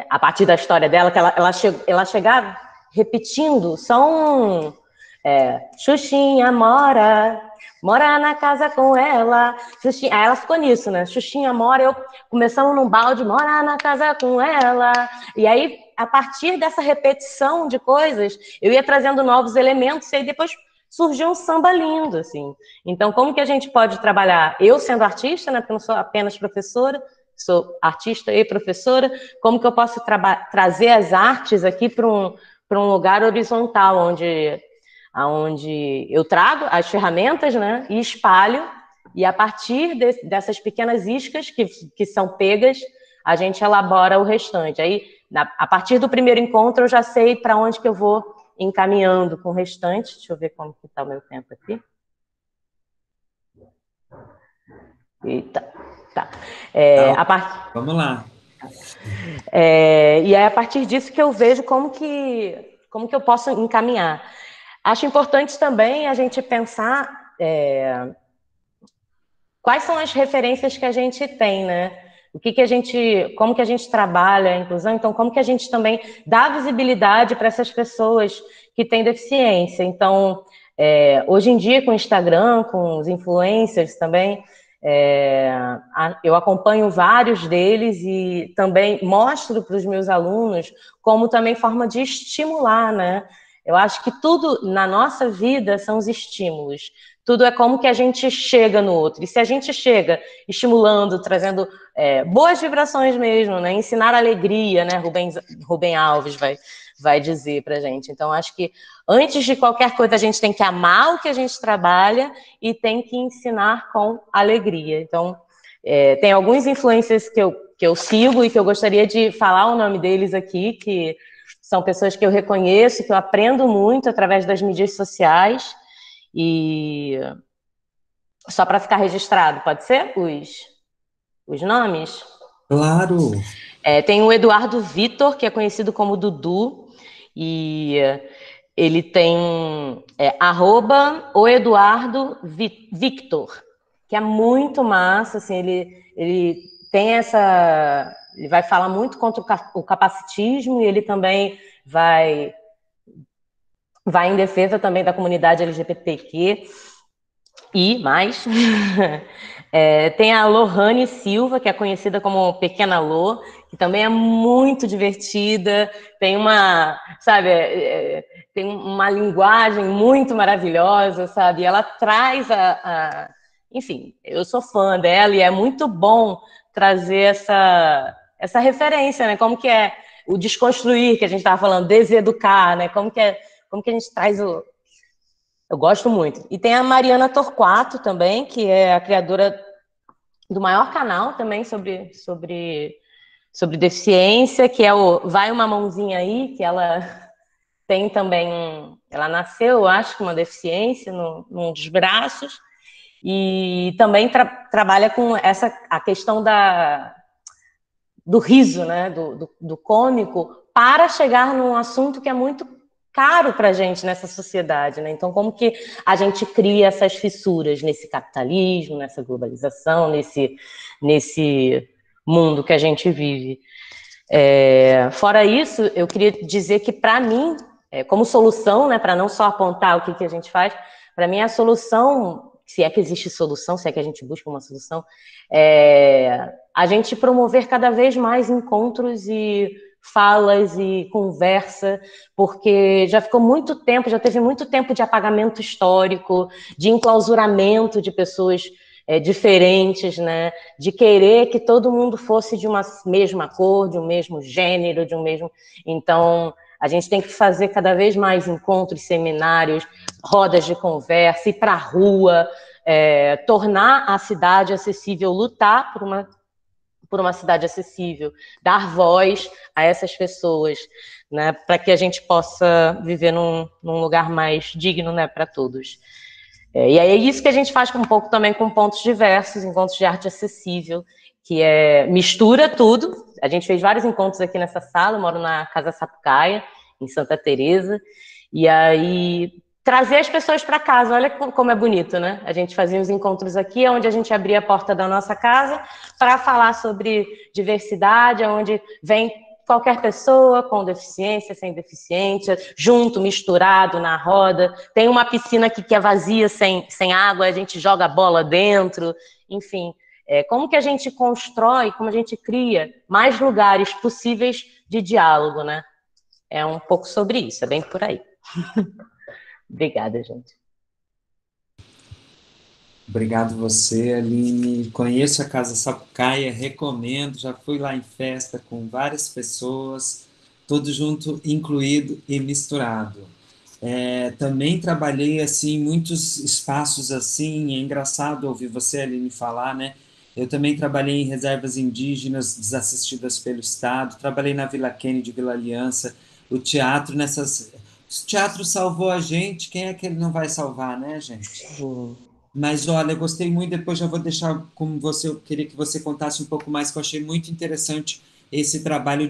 a partir da história dela, que ela chegava, repetindo são Xuxinha mora na casa com ela. Xuxinha, aí ela ficou nisso, né? Xuxinha mora, eu começando num balde, mora na casa com ela. E aí, a partir dessa repetição de coisas, eu ia trazendo novos elementos e aí depois surgiu um samba lindo, assim. Então, como que a gente pode trabalhar? Eu sendo artista, né? Porque eu não sou apenas professora, sou artista e professora, como que eu posso trazer as artes aqui para um lugar horizontal, onde eu trago as ferramentas, né, e espalho, e a partir dessas pequenas iscas que são pegas, a gente elabora o restante. Aí, a partir do primeiro encontro, eu já sei para onde que eu vou encaminhando com o restante. Deixa eu ver como que está o meu tempo aqui. Eita, tá. Vamos lá. E é a partir disso que eu vejo como que eu posso encaminhar. Acho importante também a gente pensar quais são as referências que a gente tem, né? Como que a gente trabalha a inclusão, então como que a gente também dá visibilidade para essas pessoas que têm deficiência. Então, hoje em dia com o Instagram, com os influencers também, eu acompanho vários deles e também mostro para os meus alunos como também forma de estimular, né? Eu acho que tudo na nossa vida são os estímulos. Tudo é como que a gente chega no outro. E se a gente chega estimulando, trazendo boas vibrações mesmo, né? Ensinar alegria, né? Rubem Alves vai dizer pra gente. Então, acho que antes de qualquer coisa, a gente tem que amar o que a gente trabalha e tem que ensinar com alegria. Então, tem alguns influencers que eu sigo e que eu gostaria de falar o nome deles aqui, que são pessoas que eu reconheço, que eu aprendo muito através das mídias sociais. E só para ficar registrado, pode ser? Os nomes? Claro! Tem o Eduardo Vitor, que é conhecido como Dudu, e ele tem @o Eduardo Victor, que é muito massa, assim, ele tem ele vai falar muito contra o capacitismo e ele também vai em defesa também da comunidade LGBTQ e mais. Tem a Lohane Silva, que é conhecida como Pequena Lô, que também é muito divertida, tem tem uma linguagem muito maravilhosa, sabe? Ela traz enfim, eu sou fã dela e é muito bom trazer essa referência, né? Como que é o desconstruir, que a gente estava falando, deseducar, né? Como que a gente traz Eu gosto muito. E tem a Mariana Torquato também, que é a criadora do maior canal também sobre deficiência, que é o Vai Uma Mãozinha Aí, que ela tem também... Ela nasceu, eu acho, com uma deficiência num dos braços, e também trabalha com a questão do riso, né, do cômico, para chegar num assunto que é muito caro para a gente nessa sociedade, né? Então, como que a gente cria essas fissuras nesse capitalismo, nessa globalização, nesse mundo que a gente vive? Fora isso, eu queria dizer que, para mim, como solução, né, para não só apontar o que a gente faz, para mim a solução, se é que existe solução, se é que a gente busca uma solução, a gente promover cada vez mais encontros e falas e conversa, porque já teve muito tempo de apagamento histórico, de enclausuramento de pessoas diferentes, né? De querer que todo mundo fosse de uma mesma cor, de um mesmo gênero, Então, a gente tem que fazer cada vez mais encontros, seminários, rodas de conversa, ir para a rua, tornar a cidade acessível, lutar por uma cidade acessível, dar voz a essas pessoas, né, para que a gente possa viver num lugar mais digno, né, para todos. E aí é isso que a gente faz um pouco também com pontos diversos, encontros de arte acessível, que mistura tudo. A gente fez vários encontros aqui nessa sala, eu moro na Casa Sapucaia, em Santa Teresa, e aí trazer as pessoas para casa, olha como é bonito, né? A gente fazia os encontros aqui, onde a gente abria a porta da nossa casa para falar sobre diversidade, onde vem qualquer pessoa, com deficiência, sem deficiência, junto, misturado, na roda. Tem uma piscina aqui que é vazia, sem água, a gente joga a bola dentro, enfim. Como que a gente constrói, como a gente cria mais lugares possíveis de diálogo, né? É um pouco sobre isso, é bem por aí. Obrigada, gente. Obrigado você, Aline. Conheço a Casa Sapucaia, recomendo, já fui lá em festa com várias pessoas, tudo junto, incluído e misturado. Também trabalhei assim em muitos espaços assim, é engraçado ouvir você, Aline, falar, né? Eu também trabalhei em reservas indígenas desassistidas pelo Estado, trabalhei na Vila Kennedy, Vila Aliança, o teatro nessas... O teatro salvou a gente, quem é que ele não vai salvar, né, gente? Sim. Mas olha, eu gostei muito, depois já vou deixar como você, eu queria que você contasse um pouco mais, que eu achei muito interessante esse trabalho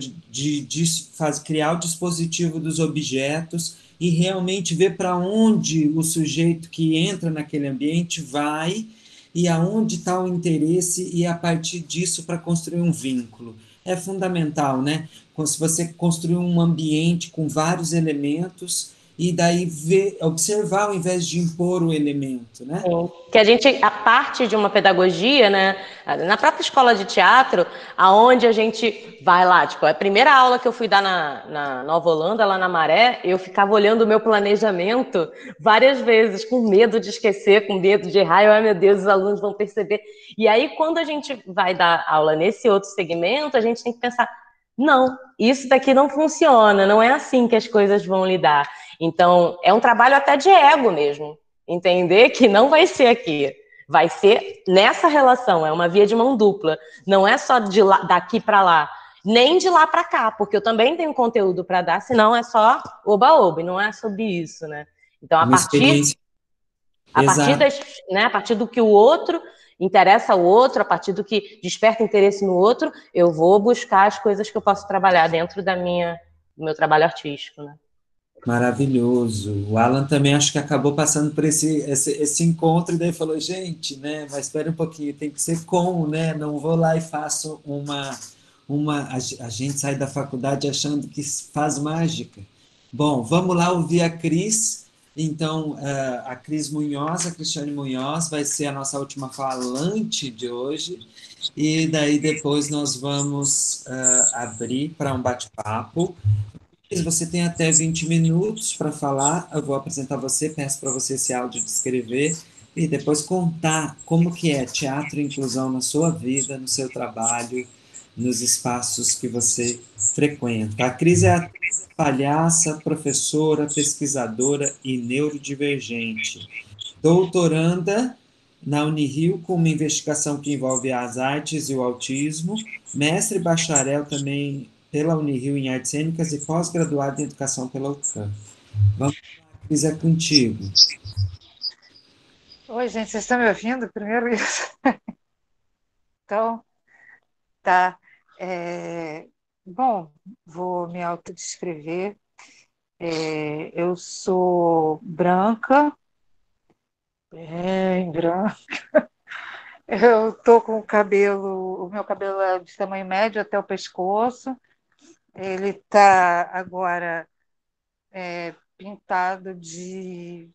criar o dispositivo dos objetos e realmente ver para onde o sujeito que entra naquele ambiente vai e aonde está o interesse e a partir disso para construir um vínculo. É fundamental, né? Se você construir um ambiente com vários elementos e daí observar ao invés de impor o elemento, né? Sim. Que a parte de uma pedagogia, né, na própria escola de teatro, aonde a gente vai lá, tipo, a primeira aula que eu fui dar na Nova Holanda, lá na Maré, eu ficava olhando o meu planejamento várias vezes, com medo de esquecer, com medo de errar, ai meu Deus, os alunos vão perceber. E aí, quando a gente vai dar aula nesse outro segmento, a gente tem que pensar, não, isso daqui não funciona, não é assim que as coisas vão lidar. Então, é um trabalho até de ego mesmo. Entender que não vai ser aqui, vai ser nessa relação, é uma via de mão dupla. Não é só daqui para lá, nem de lá para cá, porque eu também tenho conteúdo para dar, senão é só oba-oba, e não é sobre isso, né? Então, Uma experiência. Exato. a partir do que o outro interessa ao outro, a partir do que desperta interesse no outro, eu vou buscar as coisas que eu posso trabalhar dentro do meu trabalho artístico, né? Maravilhoso. O Alan também acho que acabou passando por esse encontro e daí falou, gente, né, mas espera um pouquinho, tem que ser com, né, não vou lá e faço a gente sai da faculdade achando que faz mágica. Bom, vamos lá ouvir a Cris. Então, a Cris Munhoz, a Cristiane Munhoz, vai ser a nossa última falante de hoje, e daí depois nós vamos abrir para um bate-papo. Você tem até 20 minutos para falar. Eu vou apresentar você, peço para você se audiodescrever e depois contar como que é teatro e inclusão na sua vida, no seu trabalho, nos espaços que você frequenta. A Cris é atriz, palhaça, professora, pesquisadora e neurodivergente. Doutoranda na Unirio com uma investigação que envolve as artes e o autismo, mestre e bacharel também pela Unirio em Artes Cênicas e pós-graduado em Educação pela UFAM. Vamos lá, Cris, é contigo. Oi, gente, vocês estão me ouvindo? Primeiro isso. Então, tá. Bom, vou me autodescrever. Eu sou branca, bem branca. Eu tô com o meu cabelo é de tamanho médio até o pescoço. Ele está agora pintado de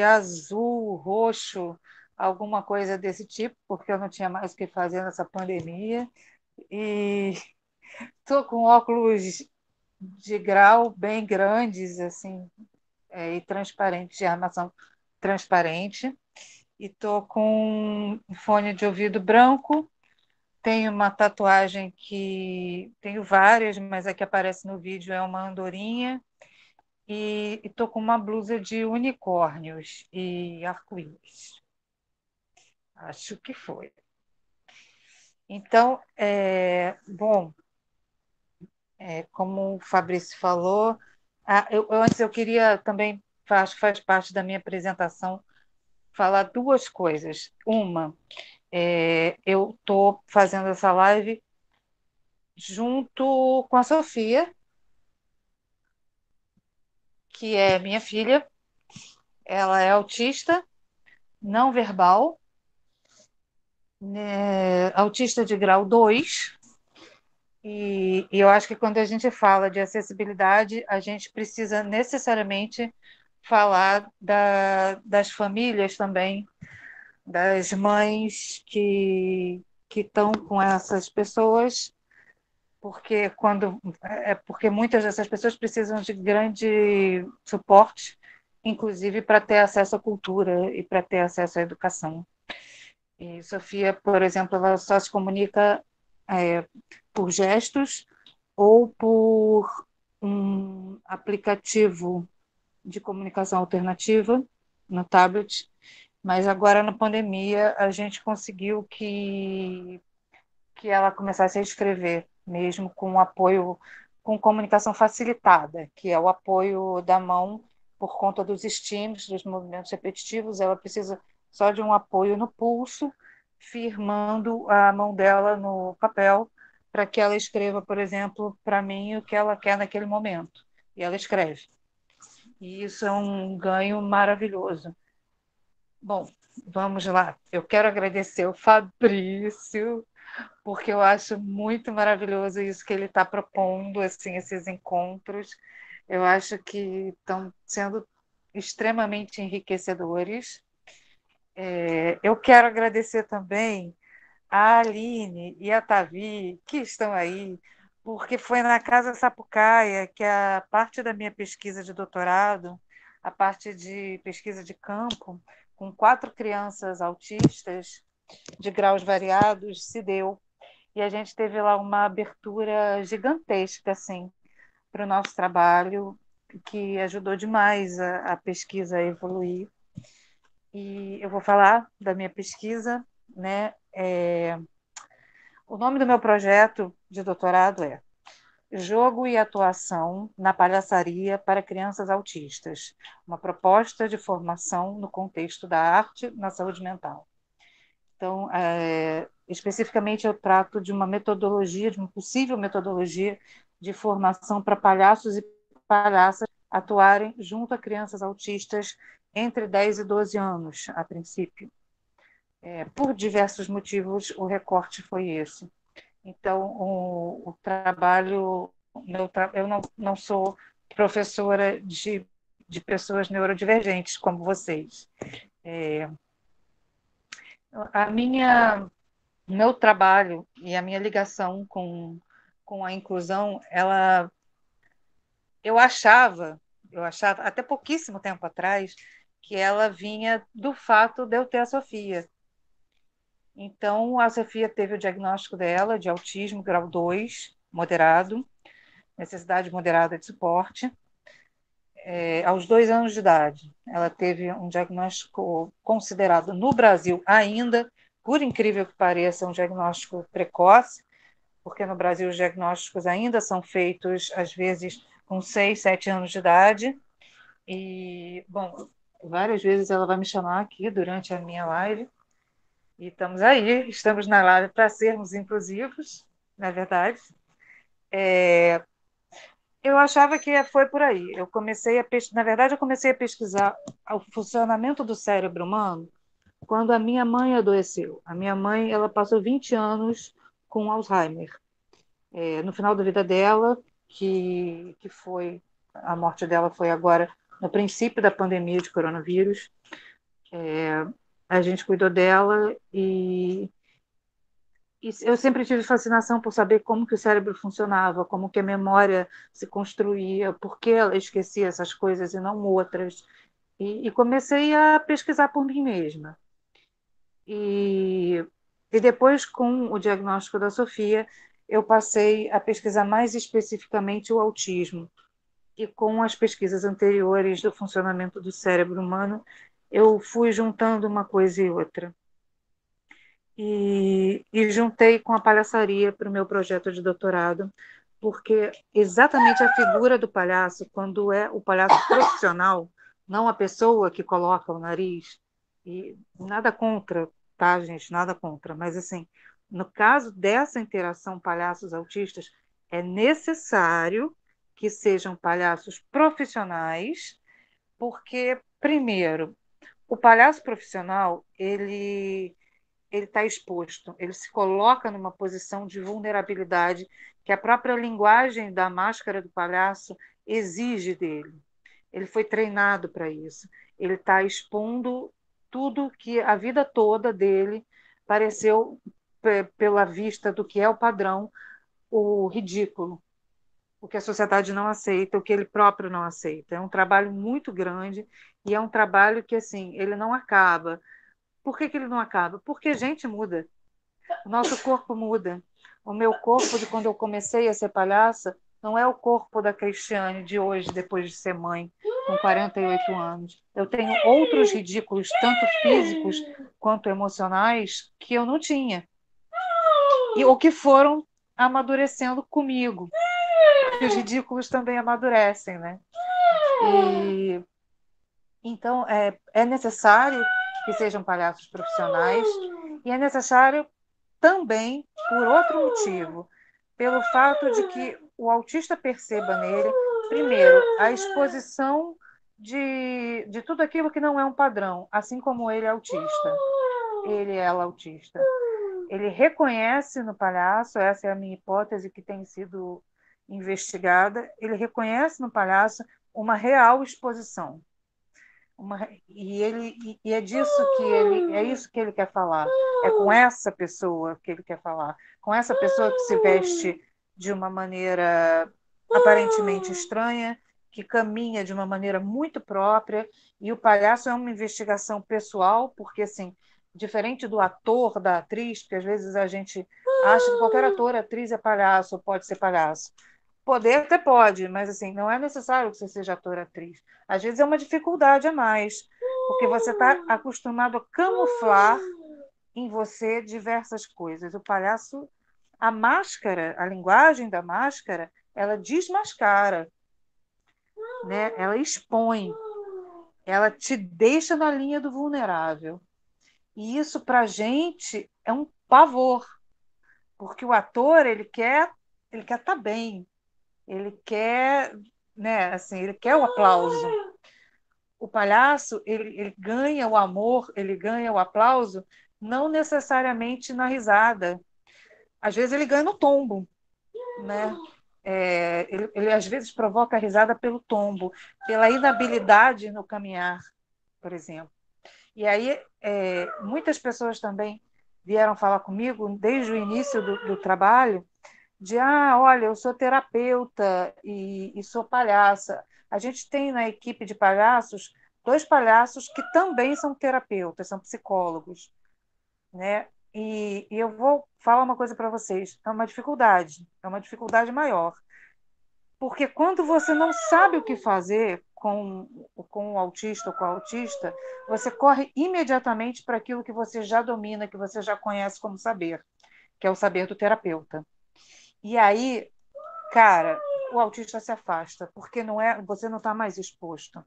azul, roxo, alguma coisa desse tipo, porque eu não tinha mais o que fazer nessa pandemia. E estou com óculos de grau bem grandes, assim, e transparentes, de armação transparente. E estou com um fone de ouvido branco. Tenho uma tatuagem que... Tenho várias, mas a que aparece no vídeo é uma andorinha. E estou com uma blusa de unicórnios e arco-íris. Acho que foi. Então, bom, como o Fabrício falou, antes eu queria também, acho que faz parte da minha apresentação, falar duas coisas. Uma, eu estou fazendo essa live junto com a Sofia, que é minha filha. Ela é autista, não verbal, autista de grau 2, E eu acho que quando a gente fala de acessibilidade, a gente precisa necessariamente falar das famílias também, das mães que estão com essas pessoas, porque muitas dessas pessoas precisam de grande suporte, inclusive para ter acesso à cultura e para ter acesso à educação. E Sofia, por exemplo, ela só se comunica é, por gestos ou por um aplicativo de comunicação alternativa no tablet, mas agora na pandemia a gente conseguiu que ela começasse a escrever, mesmo com apoio, com comunicação facilitada, que é o apoio da mão por conta dos estímulos, dos movimentos repetitivos, ela precisa só de um apoio no pulso, firmando a mão dela no papel, para que ela escreva, por exemplo, para mim o que ela quer naquele momento. E ela escreve. E isso é um ganho maravilhoso. Bom, vamos lá. Eu quero agradecer o Fabrício, porque eu acho muito maravilhoso isso que ele está propondo, assim, esses encontros. Eu acho que estão sendo extremamente enriquecedores. Eu quero agradecer também a Aline e a Tavi, que estão aí, porque foi na Casa Sapucaia que a parte da minha pesquisa de doutorado, a parte de pesquisa de campo, com 4 crianças autistas de graus variados, se deu. E a gente teve lá uma abertura gigantesca assim, para o nosso trabalho, que ajudou demais a pesquisa a evoluir. E eu vou falar da minha pesquisa, né? O nome do meu projeto de doutorado é Jogo e Atuação na Palhaçaria para Crianças Autistas, uma proposta de formação no contexto da arte na saúde mental. Então, especificamente, eu trato de uma metodologia, de uma possível metodologia de formação para palhaços e palhaças atuarem junto a crianças autistas entre 10 e 12 anos, a princípio. Por diversos motivos, o recorte foi esse. Então, o trabalho, eu não sou professora de pessoas neurodivergentes como vocês. A meu trabalho e a minha ligação com a inclusão, eu achava, até pouquíssimo tempo atrás, que ela vinha do fato de eu ter a Sofia. Então, a Sofia teve o diagnóstico dela de autismo grau 2, moderado, necessidade moderada de suporte. Aos 2 anos de idade, ela teve um diagnóstico considerado no Brasil ainda, por incrível que pareça, um diagnóstico precoce, porque no Brasil os diagnósticos ainda são feitos, às vezes, com 6, 7 anos de idade. E, bom, várias vezes ela vai me chamar aqui durante a minha live, e estamos na live para sermos inclusivos, na verdade. Eu achava que foi por aí. Na verdade, eu comecei a pesquisar o funcionamento do cérebro humano quando a minha mãe adoeceu. A minha mãe, ela passou 20 anos com Alzheimer. No final da vida dela, que foi a morte dela foi agora no princípio da pandemia de coronavírus. A gente cuidou dela e eu sempre tive fascinação por saber como que o cérebro funcionava, como que a memória se construía, por que ela esquecia essas coisas e não outras. E comecei a pesquisar por mim mesma. E depois, com o diagnóstico da Sofia, eu passei a pesquisar mais especificamente o autismo. E com as pesquisas anteriores do funcionamento do cérebro humano, eu fui juntando uma coisa e outra. E juntei com a palhaçaria para o meu projeto de doutorado, porque exatamente a figura do palhaço, quando é o palhaço profissional, não a pessoa que coloca o nariz, e nada contra, tá, gente? Nada contra, mas assim, no caso dessa interação palhaços autistas, é necessário que sejam palhaços profissionais, porque, primeiro, o palhaço profissional, ele está exposto, ele se coloca numa posição de vulnerabilidade que a própria linguagem da máscara do palhaço exige dele. Ele foi treinado para isso. Ele está expondo tudo que a vida toda dele pareceu, pela vista do que é o padrão, o ridículo, o que a sociedade não aceita, o que ele próprio não aceita. É um trabalho muito grande e é um trabalho que, assim, ele não acaba. Por que ele não acaba? Porque a gente muda, o nosso corpo muda. O meu corpo, de quando eu comecei a ser palhaça, não é o corpo da Cristiane de hoje, depois de ser mãe, com 48 anos. Eu tenho outros ridículos, tanto físicos quanto emocionais, que eu não tinha. Ou que foram amadurecendo comigo. Porque os ridículos também amadurecem, né? E, então, é necessário que sejam palhaços profissionais e é necessário também por outro motivo, pelo fato de que o autista perceba nele, primeiro, a exposição de tudo aquilo que não é um padrão, assim como ele é autista. Ele é ela autista. Ele reconhece no palhaço, essa é a minha hipótese que tem sido investigada, ele reconhece no palhaço uma real exposição. E é disso que é isso que ele quer falar. É com essa pessoa que ele quer falar, com essa pessoa que se veste de uma maneira aparentemente estranha, que caminha de uma maneira muito própria, e o palhaço é uma investigação pessoal, porque assim, diferente do ator, da atriz, porque às vezes a gente acha que qualquer ator, atriz é palhaço, ou pode ser palhaço. Poder até pode, mas assim, não é necessário que você seja ator ou atriz. Às vezes é uma dificuldade a mais, porque você está acostumado a camuflar em você diversas coisas. O palhaço, a máscara, a linguagem da máscara, ela desmascara, né? Ela expõe, ela te deixa na linha do vulnerável. E isso, para a gente, é um pavor, porque o ator ele quer estar bem, ele quer, né, assim, ele quer o aplauso. O palhaço, ele ganha o amor, ele ganha o aplauso, não necessariamente na risada. Às vezes ele ganha no tombo, né? Ele às vezes provoca a risada pelo tombo, pela inabilidade no caminhar, por exemplo. E aí muitas pessoas também vieram falar comigo desde o início do trabalho de olha, eu sou terapeuta e sou palhaça. A gente tem na equipe de palhaços 2 palhaços que também são terapeutas, são psicólogos, né? E eu vou falar uma coisa para vocês, é uma dificuldade maior, porque quando você não sabe o que fazer com o autista ou com a autista, você corre imediatamente para aquilo que você já domina, que você já conhece como saber, que é o saber do terapeuta. E aí, cara, o autista se afasta, porque você não está mais exposto.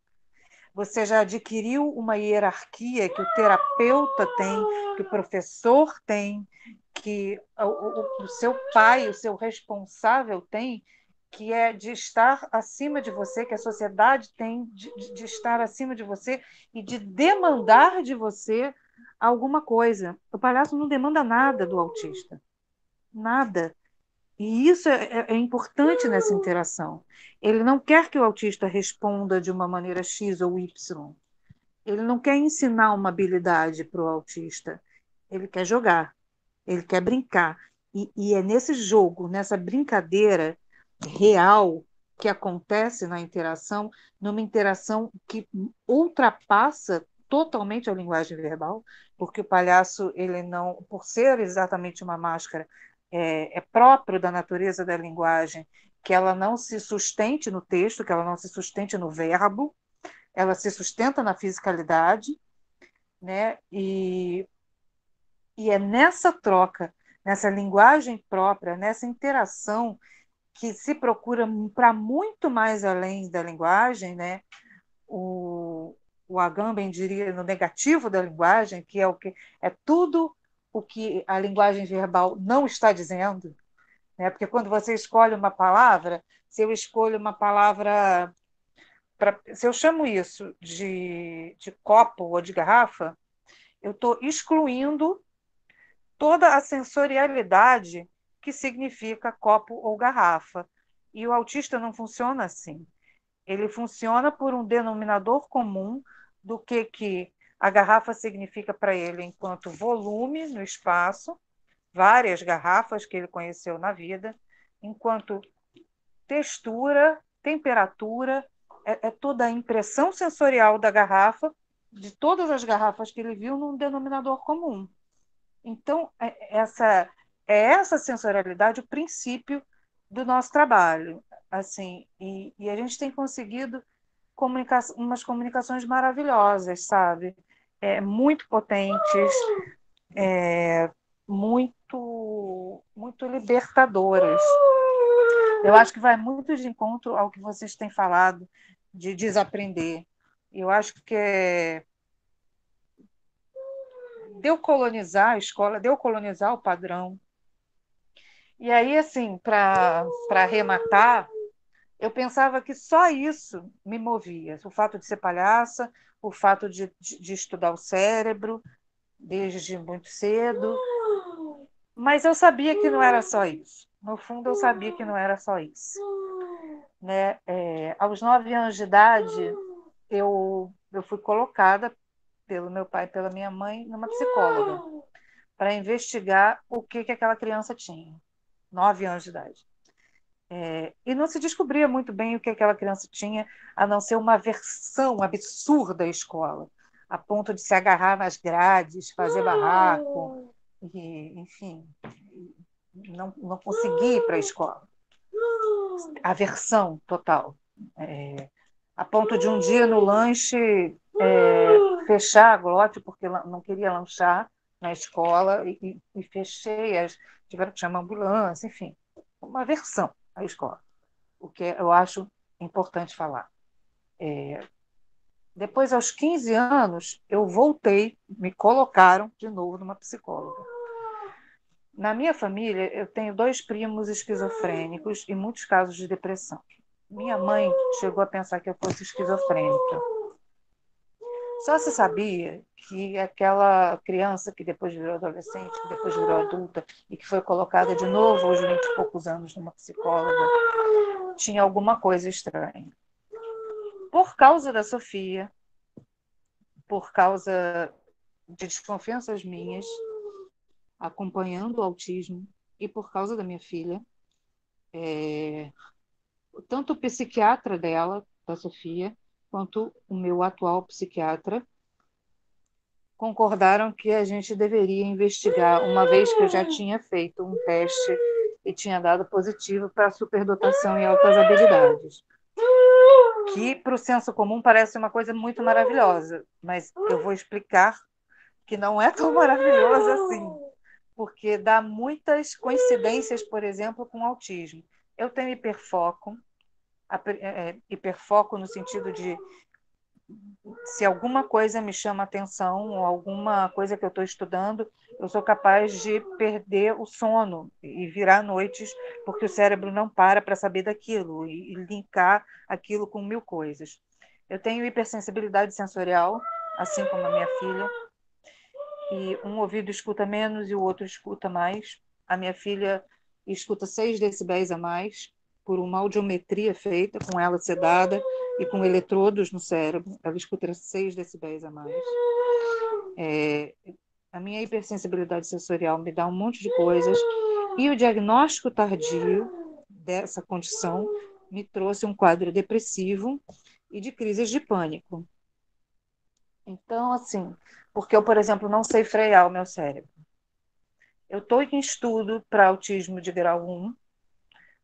Você já adquiriu uma hierarquia que o terapeuta tem, que o professor tem, que o seu pai, o seu responsável tem, que é de estar acima de você, que a sociedade tem de estar acima de você e de demandar de você alguma coisa. O palhaço não demanda nada do autista. Nada. E isso é importante nessa interação. Ele não quer que o autista responda de uma maneira X ou Y. Ele não quer ensinar uma habilidade para o autista. Ele quer jogar, ele quer brincar. E é nesse jogo, nessa brincadeira real que acontece na interação, numa interação que ultrapassa totalmente a linguagem verbal, porque o palhaço, ele não, por ser exatamente uma máscara, é próprio da natureza da linguagem que ela não se sustente no texto, que ela não se sustente no verbo, ela se sustenta na fisicalidade, né? E é nessa troca, nessa linguagem própria, nessa interação que se procura para muito mais além da linguagem, né? O Agamben diria no negativo da linguagem, que é tudo o que a linguagem verbal não está dizendo, né? Porque quando você escolhe uma palavra, se eu escolho uma palavra, se eu chamo isso de copo ou de garrafa, eu estou excluindo toda a sensorialidade que significa copo ou garrafa. E o autista não funciona assim. Ele funciona por um denominador comum do que a garrafa significa para ele enquanto volume no espaço, várias garrafas que ele conheceu na vida, enquanto textura, temperatura, é toda a impressão sensorial da garrafa, de todas as garrafas que ele viu, num denominador comum. Então, essa sensorialidade o princípio do nosso trabalho. Assim, e a gente tem conseguido umas comunicações maravilhosas, sabe? Muito potentes, muito libertadoras. Eu acho que vai muito de encontro ao que vocês têm falado de desaprender. Eu acho que deu colonizar a escola, deu colonizar o padrão. E aí, assim, para arrematar, eu pensava que só isso me movia. O fato de ser palhaça, o fato de estudar o cérebro desde muito cedo. Mas eu sabia que não era só isso. No fundo, eu sabia que não era só isso. Né? Aos 9 anos de idade, eu fui colocada pelo meu pai e pela minha mãe numa psicóloga para investigar o que aquela criança tinha. 9 anos de idade. E não se descobria muito bem o que aquela criança tinha, a não ser uma aversão absurda à escola, a ponto de se agarrar nas grades, fazer barraco, e, enfim, não conseguir ir para a escola. Aversão total. A ponto de um dia no lanche fechar a glote, porque não queria lanchar na escola, e fechei, tiveram que chamar ambulância, enfim, uma aversão à escola, o que eu acho importante falar. Depois, aos 15 anos, eu voltei, me colocaram de novo numa psicóloga. Na minha família, eu tenho 2 primos esquizofrênicos e muitos casos de depressão. Minha mãe chegou a pensar que eu fosse esquizofrênica. Só se sabia que aquela criança que depois virou adolescente, que depois virou adulta e que foi colocada de novo aos 20 e poucos anos numa psicóloga, tinha alguma coisa estranha. Por causa da Sofia, por causa de desconfianças minhas, acompanhando o autismo, e por causa da minha filha, tanto o psiquiatra dela, da Sofia, quanto o meu atual psiquiatra, concordaram que a gente deveria investigar, uma vez que eu já tinha feito um teste e tinha dado positivo para superdotação e altas habilidades. Que para o senso comum parece uma coisa muito maravilhosa, mas eu vou explicar que não é tão maravilhoso assim, porque dá muitas coincidências, por exemplo, com o autismo. Eu tenho hiperfoco no sentido de se alguma coisa me chama atenção, ou alguma coisa que eu estou estudando, eu sou capaz de perder o sono e virar noites, porque o cérebro não para saber daquilo e linkar aquilo com 1000 coisas. Eu tenho hipersensibilidade sensorial, assim como a minha filha, e um ouvido escuta menos e o outro escuta mais. A minha filha escuta 6 decibéis a mais, por uma audiometria feita com ela sedada e com eletrodos no cérebro. Ela escuta 6 decibéis a mais. A minha hipersensibilidade sensorial me dá um monte de coisas, e o diagnóstico tardio dessa condição me trouxe um quadro depressivo e de crises de pânico. Então, assim, porque eu, por exemplo, não sei frear o meu cérebro. Eu estou em estudo para autismo de grau 1,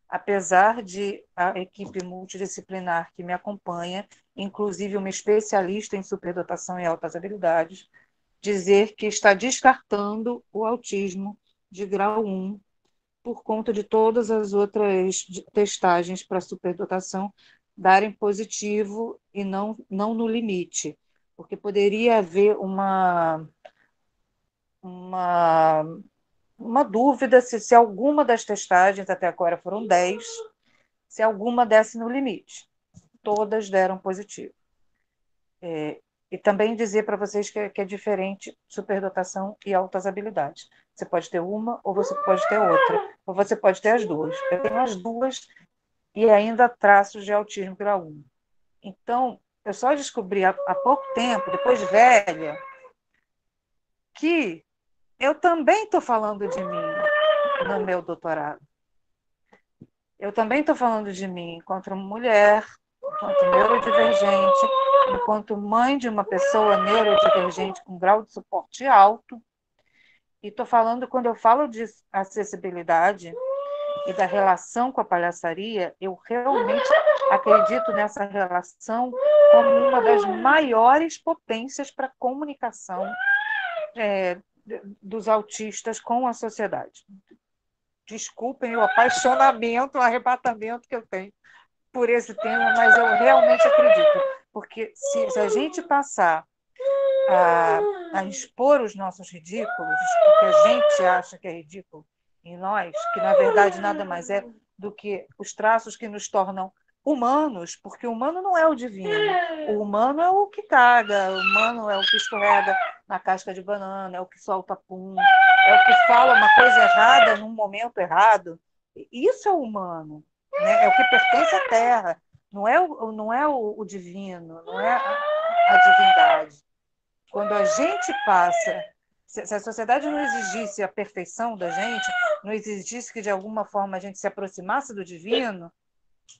apesar de a equipe multidisciplinar que me acompanha, inclusive uma especialista em superdotação e altas habilidades, dizer que está descartando o autismo de grau 1 por conta de todas as outras testagens para superdotação darem positivo e não no limite, porque poderia haver uma dúvida se alguma das testagens, até agora foram 10, se alguma desse no limite. Todas deram positivo. E também dizer para vocês que é diferente superdotação e altas habilidades. Você pode ter uma ou você pode ter outra, ou você pode ter as duas. Eu tenho as duas e ainda traços de autismo grau 1. Então, eu só descobri há pouco tempo, depois de velha, que eu também estou falando de mim no meu doutorado. Eu também estou falando de mim enquanto mulher, enquanto neurodivergente, enquanto mãe de uma pessoa neurodivergente com grau de suporte alto. E estou falando, quando eu falo de acessibilidade e da relação com a palhaçaria, eu realmente acredito nessa relação como uma das maiores potências para a comunicação dos autistas com a sociedade. Desculpem o apaixonamento, o arrebatamento que eu tenho por esse tema, mas eu realmente acredito. Porque se a gente passar a expor os nossos ridículos, porque a gente acha que é ridículo em nós, que na verdade nada mais é do que os traços que nos tornam humanos, porque o humano não é o divino. O humano é o que caga, o humano é o que escorrega na casca de banana, é o que solta pum, é o que fala uma coisa errada num momento errado. Isso é o humano, né? É o que pertence à Terra, não é o divino, não é a divindade. Quando a gente passa, se a sociedade não exigisse a perfeição da gente, não exigisse que de alguma forma a gente se aproximasse do divino,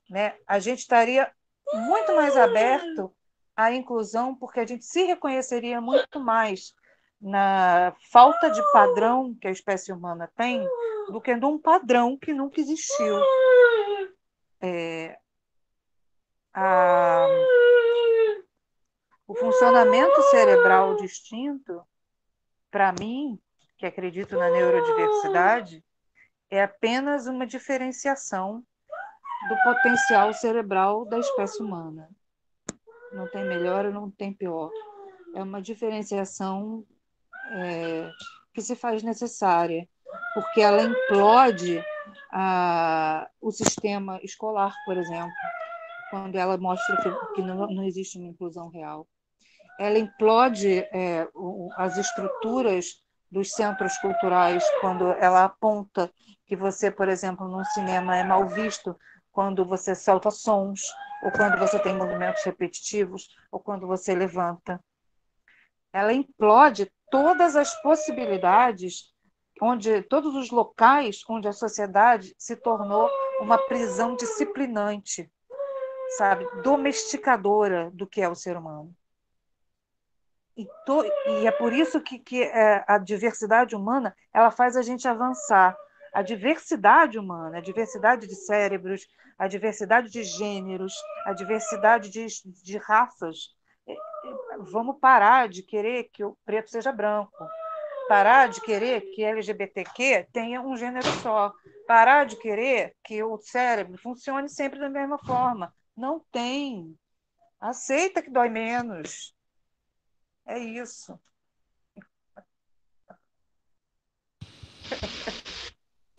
né, a gente estaria muito mais aberto à inclusão, porque a gente se reconheceria muito mais na falta de padrão que a espécie humana tem do que num padrão que nunca existiu. O funcionamento cerebral distinto, para mim, que acredito na neurodiversidade, é apenas uma diferenciação do potencial cerebral da espécie humana. Não tem melhor ou não tem pior. É uma diferenciação que se faz necessária, porque ela implode o sistema escolar, por exemplo, quando ela mostra que não existe uma inclusão real. Ela implode as estruturas dos centros culturais, quando ela aponta que você, por exemplo, num cinema é mal visto quando você solta sons, ou quando você tem movimentos repetitivos, ou quando você levanta. Ela implode todas as possibilidades, todos os locais onde a sociedade se tornou uma prisão disciplinante, sabe, domesticadora do que é o ser humano. E é por isso que a diversidade humana ela faz a gente avançar. A diversidade humana, a diversidade de cérebros, a diversidade de gêneros, a diversidade de raças. Vamos parar de querer que o preto seja branco, parar de querer que LGBTQ tenha um gênero só, parar de querer que o cérebro funcione sempre da mesma forma. Não tem. Aceita que dói menos. É isso.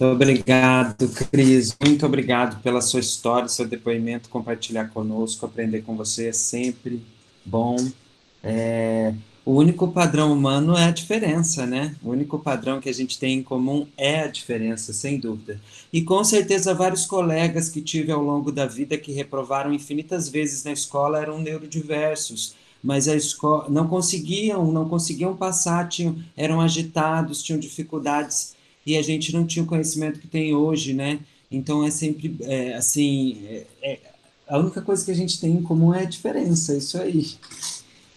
Muito obrigado, Cris. Muito obrigado pela sua história, seu depoimento, compartilhar conosco, aprender com você é sempre bom. O único padrão humano é a diferença, né? O único padrão que a gente tem em comum é a diferença, sem dúvida. E com certeza vários colegas que tive ao longo da vida que reprovaram infinitas vezes na escola eram neurodiversos, mas a escola não conseguiam passar, eram agitados, tinham dificuldades e a gente não tinha o conhecimento que tem hoje, né? Então é sempre a única coisa que a gente tem em comum é a diferença, isso aí.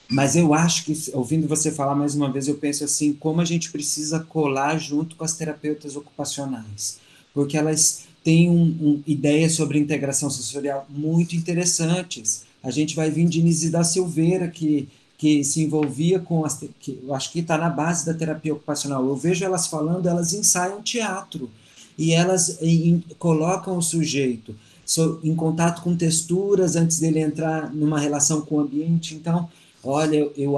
Mas eu acho que, ouvindo você falar mais uma vez, eu penso assim, como a gente precisa colar junto com as terapeutas ocupacionais, porque elas têm ideias sobre integração sensorial muito interessantes. A gente vai vir de Inês da Silveira, que se envolvia com que eu acho que está na base da terapia ocupacional. Eu vejo elas falando, elas ensaiam teatro, e elas colocam o sujeito em contato com texturas antes dele entrar numa relação com o ambiente. Então, olha, eu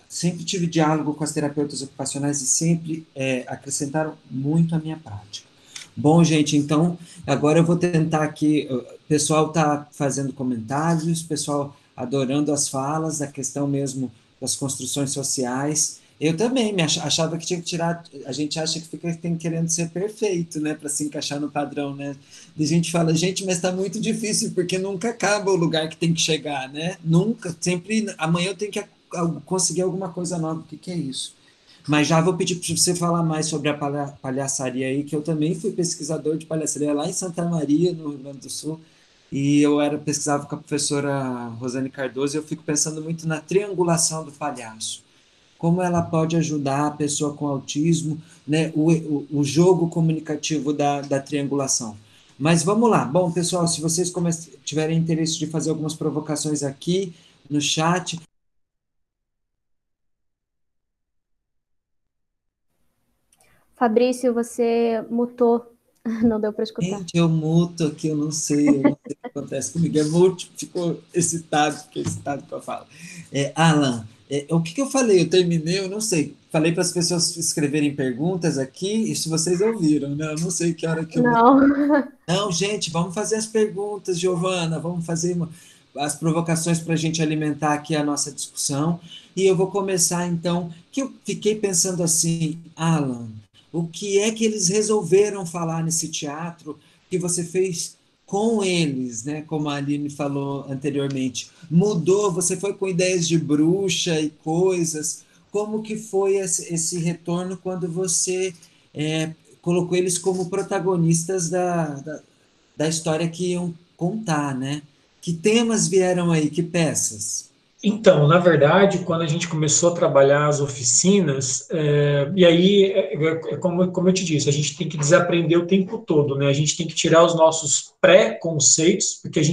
sempre tive diálogo com as terapeutas ocupacionais e sempre acrescentaram muito à minha prática. Bom, gente, então, agora eu vou tentar aqui, o pessoal está fazendo comentários, o pessoal adorando as falas, a questão mesmo das construções sociais. Eu também achava que tinha que tirar. A gente acha que fica tem querendo ser perfeito, né, para se encaixar no padrão, né? E a gente fala, gente, mas está muito difícil porque nunca acaba o lugar que tem que chegar, né? Nunca, sempre. Amanhã eu tenho que conseguir alguma coisa nova. O que que é isso? Mas já vou pedir para você falar mais sobre a palhaçaria aí, que eu também fui pesquisador de palhaçaria lá em Santa Maria, no Rio Grande do Sul, e eu pesquisava com a professora Rosane Cardoso, e eu fico pensando muito na triangulação do palhaço. Como ela pode ajudar a pessoa com autismo, né, o jogo comunicativo da triangulação. Mas vamos lá. Bom, pessoal, se vocês tiverem interesse de fazer algumas provocações aqui no chat. Fabrício, você mutou, não deu para escutar. Gente, eu muto aqui, eu não sei o que acontece comigo. É múltiplo, ficou excitado, fiquei excitado que eu falo. Alan, o que eu falei? Eu terminei, eu não sei. Falei para as pessoas escreverem perguntas aqui, isso vocês ouviram, né? Eu não sei que hora que eu... Não. Não, gente, vamos fazer as perguntas, Giovana, vamos fazer as provocações para a gente alimentar aqui a nossa discussão. E eu vou começar, então, que eu fiquei pensando assim, Alan, o que é que eles resolveram falar nesse teatro que você fez com eles, né? Como a Aline falou anteriormente. Mudou, você foi com ideias de bruxa e coisas. Como que foi esse retorno quando você colocou eles como protagonistas da história que iam contar, né? Que temas vieram aí, que peças? Então, na verdade, quando a gente começou a trabalhar as oficinas, e aí, como eu te disse, a gente tem que desaprender o tempo todo, né? A gente tem que tirar os nossos pré-conceitos, porque eu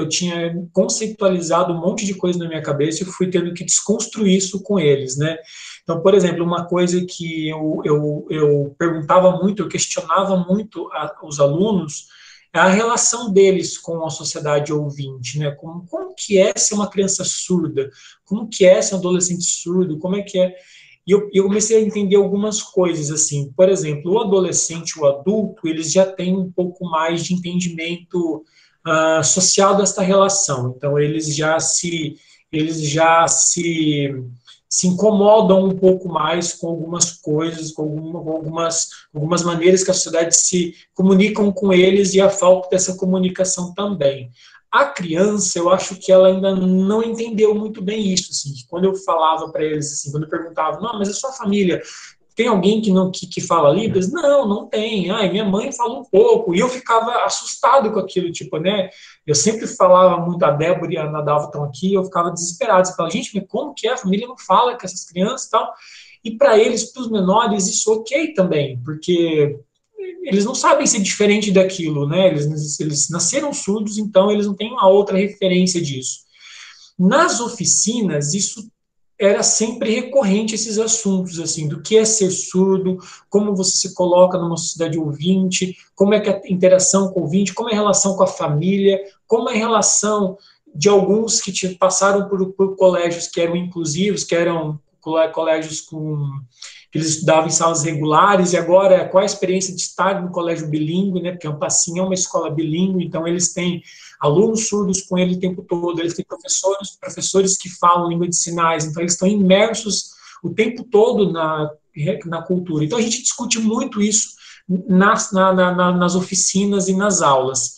tinha conceitualizado um monte de coisa na minha cabeça e fui tendo que desconstruir isso com eles, né? Então, por exemplo, uma coisa que eu perguntava muito, eu questionava muito os alunos, é a relação deles com a sociedade ouvinte, né? Como que é ser uma criança surda? Como que é ser um adolescente surdo? Como é que é? E eu comecei a entender algumas coisas, assim, por exemplo, o adolescente e o adulto, eles já têm um pouco mais de entendimento social desta relação, então eles já se incomodam um pouco mais com algumas coisas, com algumas maneiras que a sociedade se comunicam com eles e a falta dessa comunicação também. A criança, eu acho que ela ainda não entendeu muito bem isso. Assim, quando eu falava para eles, assim, quando eu perguntava, não, mas a sua família tem alguém que fala Libras? Não, não tem. Ai, minha mãe fala um pouco. E eu ficava assustado com aquilo, tipo, né? Eu sempre falava muito, a Débora e a Nadalva estão aqui, eu ficava desesperado. Você fala, gente, mas como que é? A família não fala com essas crianças e tal. E para eles, para os menores, isso ok também, porque eles não sabem ser diferente daquilo, né? Eles nasceram surdos, então eles não têm uma outra referência disso. Nas oficinas, isso era sempre recorrente esses assuntos, assim, do que é ser surdo, como você se coloca numa sociedade ouvinte, como é que é a interação com o ouvinte, como é a relação com a família, como é a relação de alguns que passaram por colégios que eram inclusivos, que eram colégios que eles estudavam em salas regulares, e agora qual a experiência de estar no colégio bilíngue, né, porque a Ampacim é uma escola bilíngue, então eles têm alunos surdos com ele o tempo todo, eles têm professores que falam língua de sinais, então eles estão imersos o tempo todo na cultura. Então a gente discute muito isso nas oficinas e nas aulas.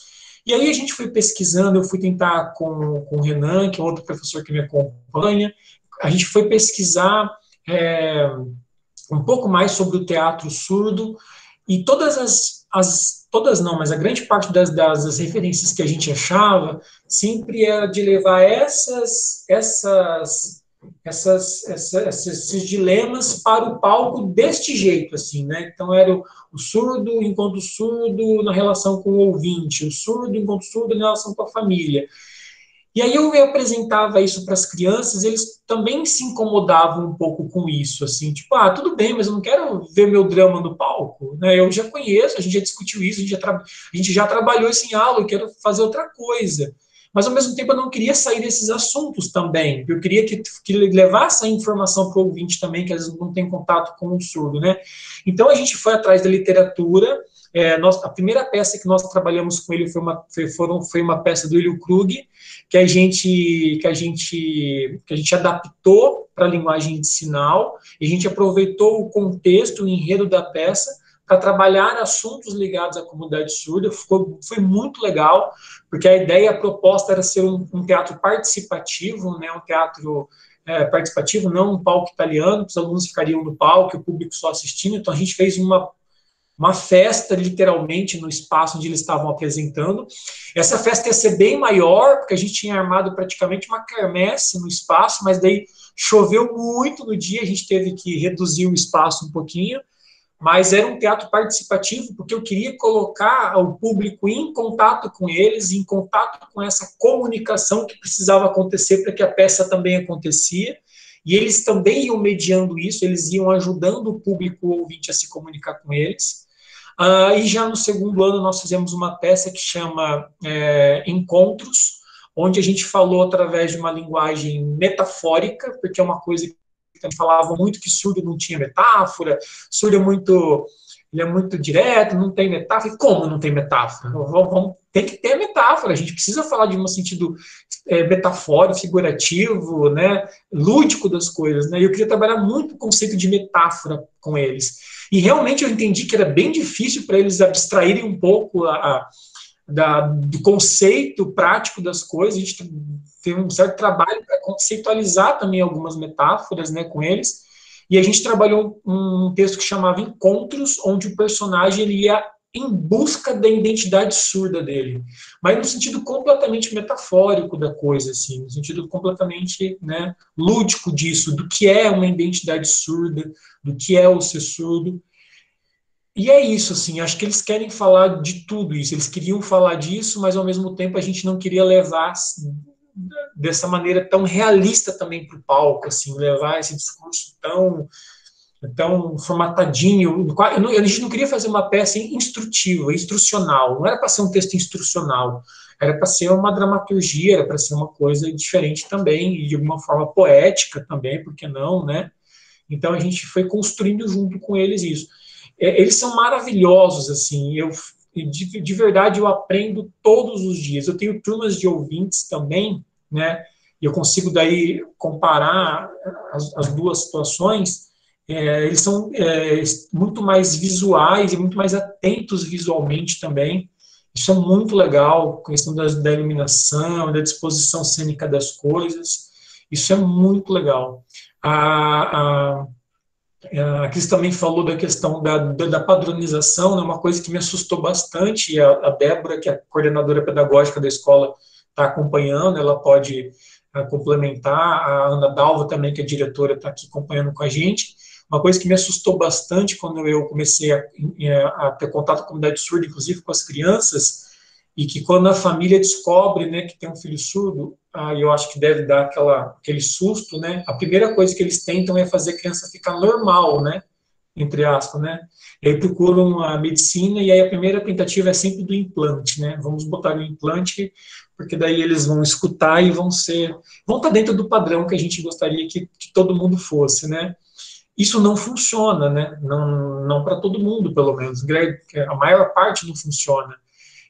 E aí a gente foi pesquisando, eu fui tentar com o Renan, que é outro professor que me acompanha, a gente foi pesquisar um pouco mais sobre o teatro surdo, e todas não, mas a grande parte das referências que a gente achava sempre era de levar esses dilemas para o palco deste jeito, assim, né? Então era o surdo enquanto surdo na relação com o ouvinte, o surdo enquanto surdo na relação com a família. E aí eu apresentava isso para as crianças, eles também se incomodavam um pouco com isso, assim, tipo, tudo bem, mas eu não quero ver meu drama no palco, né? Eu já conheço, a gente já discutiu isso, a gente já trabalhou isso em aula, eu quero fazer outra coisa. Mas, ao mesmo tempo, eu não queria sair desses assuntos também, eu queria que levasse a informação para o ouvinte também, que às vezes não tem contato com o surdo, né? Então, a gente foi atrás da literatura, A primeira peça que nós trabalhamos com ele foi uma peça do Hélio Krug, que a gente adaptou para a linguagem de sinal, e a gente aproveitou o contexto, o enredo da peça, para trabalhar assuntos ligados à comunidade surda. Foi muito legal, porque a ideia, a proposta era ser um teatro participativo, né, um teatro participativo, não um palco italiano, que os alunos ficariam no palco, o público só assistindo. Então a gente fez uma festa, literalmente, no espaço onde eles estavam apresentando. Essa festa ia ser bem maior, porque a gente tinha armado praticamente uma quermesse no espaço, mas daí choveu muito no dia, a gente teve que reduzir o espaço um pouquinho, mas era um teatro participativo, porque eu queria colocar o público em contato com eles, em contato com essa comunicação que precisava acontecer para que a peça também acontecia, e eles também iam mediando isso, eles iam ajudando o público ouvinte a se comunicar com eles. E já no segundo ano nós fizemos uma peça que chama Encontros, onde a gente falou através de uma linguagem metafórica, porque é uma coisa que falava muito que surdo não tinha metáfora, surdo ele é muito direto, não tem metáfora. E como não tem metáfora? Tem que ter metáfora, a gente precisa falar de um sentido metafórico, figurativo, né, lúdico das coisas, né? E eu queria trabalhar muito o conceito de metáfora com eles. E realmente eu entendi que era bem difícil para eles abstraírem um pouco do conceito prático das coisas. A gente tem um certo trabalho para conceitualizar também algumas metáforas, né, com eles, e a gente trabalhou um texto que chamava Encontros, onde o personagem ele ia em busca da identidade surda dele, mas no sentido completamente metafórico da coisa, assim, no sentido completamente, né, lúdico disso, do que é uma identidade surda, do que é o ser surdo. E é isso, assim, acho que eles querem falar de tudo isso, eles queriam falar disso, mas ao mesmo tempo a gente não queria levar dessa maneira tão realista também para o palco, assim, levar esse discurso tão formatadinho. A gente não queria fazer uma peça instrutiva, instrucional, não era para ser um texto instrucional, era para ser uma dramaturgia, era para ser uma coisa diferente também, e de alguma forma poética também, por que não, né? Então a gente foi construindo junto com eles isso. Eles são maravilhosos, assim, de verdade eu aprendo todos os dias. Eu tenho turmas de ouvintes também, né? E eu consigo daí comparar as duas situações. Eles são muito mais visuais e muito mais atentos visualmente também. Isso é muito legal, a questão da iluminação, da disposição cênica das coisas. Isso é muito legal. A Cris também falou da questão da padronização, né, uma coisa que me assustou bastante, e a Débora, que é a coordenadora pedagógica da escola, está acompanhando, ela pode complementar, a Ana Dalva também, que é diretora, está aqui acompanhando com a gente. Uma coisa que me assustou bastante quando eu comecei a ter contato com a comunidade surda, inclusive com as crianças, e que quando a família descobre, né, que tem um filho surdo, eu acho que deve dar aquele susto, né? A primeira coisa que eles tentam é fazer a criança ficar normal, né? Entre aspas, né? E aí procuram a medicina, e aí a primeira tentativa é sempre do implante, né? Vamos botar no implante, porque daí eles vão escutar e vão estar dentro do padrão que a gente gostaria que todo mundo fosse, né? Isso não funciona, né? Não para todo mundo, pelo menos. A maior parte não funciona.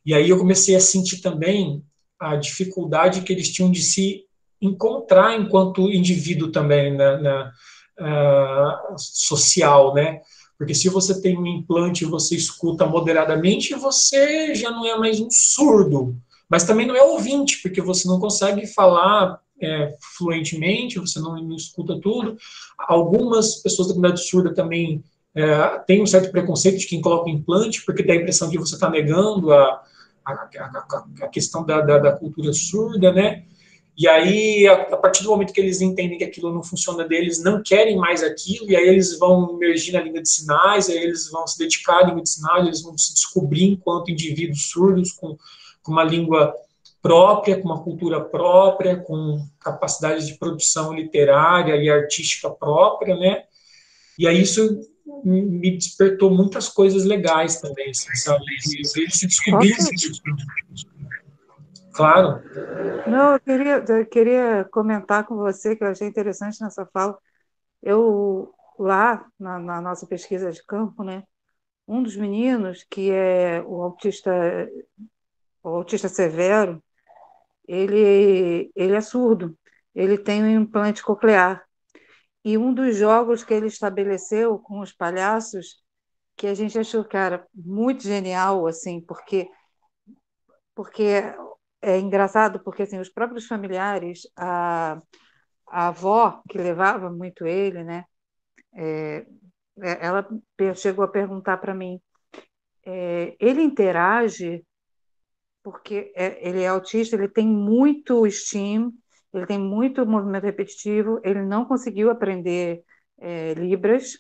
E aí eu comecei a sentir também a dificuldade que eles tinham de se encontrar enquanto indivíduo também social, né? Porque se você tem um implante e você escuta moderadamente, você já não é mais um surdo, mas também não é ouvinte, porque você não consegue falar fluentemente, você não escuta tudo. Algumas pessoas da comunidade surda também têm um certo preconceito de quem coloca implante, porque dá a impressão que você está negando a questão da cultura surda, né? E aí, a partir do momento que eles entendem que aquilo não funciona deles, não querem mais aquilo, e aí eles vão emergir na língua de sinais, aí eles vão se dedicar à língua de sinais, eles vão se descobrir enquanto indivíduos surdos, com uma língua própria, com uma cultura própria, com capacidade de produção literária e artística própria, né? E aí isso me despertou muitas coisas legais também, assim, sabe? Eles se descobriram. Claro. Não, eu queria comentar com você, que eu achei interessante nessa fala. Eu, lá, na nossa pesquisa de campo, né, Um dos meninos, que é o autista severo, ele é surdo, ele tem um implante coclear. E um dos jogos que ele estabeleceu com os palhaços, que a gente achou, cara, muito genial, assim, porque é engraçado, porque assim, os próprios familiares, a avó que levava muito ele, né? Ela chegou a perguntar para mim, ele interage porque ele é autista, ele tem muito estímulo, ele tem muito movimento repetitivo, ele não conseguiu aprender Libras,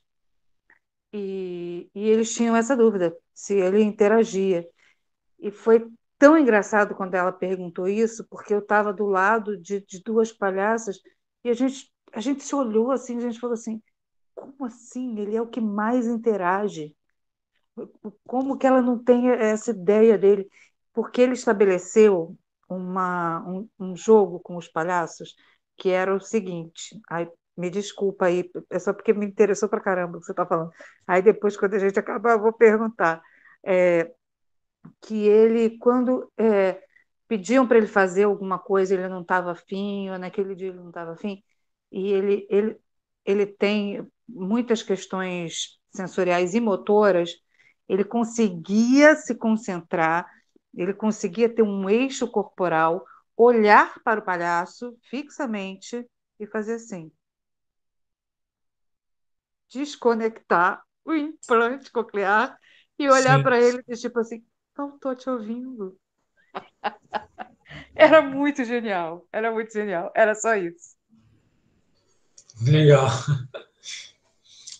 e eles tinham essa dúvida, se ele interagia. E foi tão engraçado quando ela perguntou isso, porque eu estava do lado de duas palhaças, e a gente se olhou assim, a gente falou assim, como assim? Ele é o que mais interage. Como que ela não tem essa ideia dele? Porque ele estabeleceu um jogo com os palhaços que era o seguinte. Aí, me desculpa aí, é só porque me interessou pra caramba o que você está falando. Aí depois, quando a gente acabar, eu vou perguntar. É, que ele, quando pediam para ele fazer alguma coisa, ele não estava afim, ou naquele dia ele não estava afim, e ele tem muitas questões sensoriais e motoras, ele conseguia se concentrar, ele conseguia ter um eixo corporal, olhar para o palhaço fixamente e fazer assim, desconectar o implante coclear e olhar Sim, para ele e tipo assim, não estou te ouvindo. Era muito genial, era só isso. legal.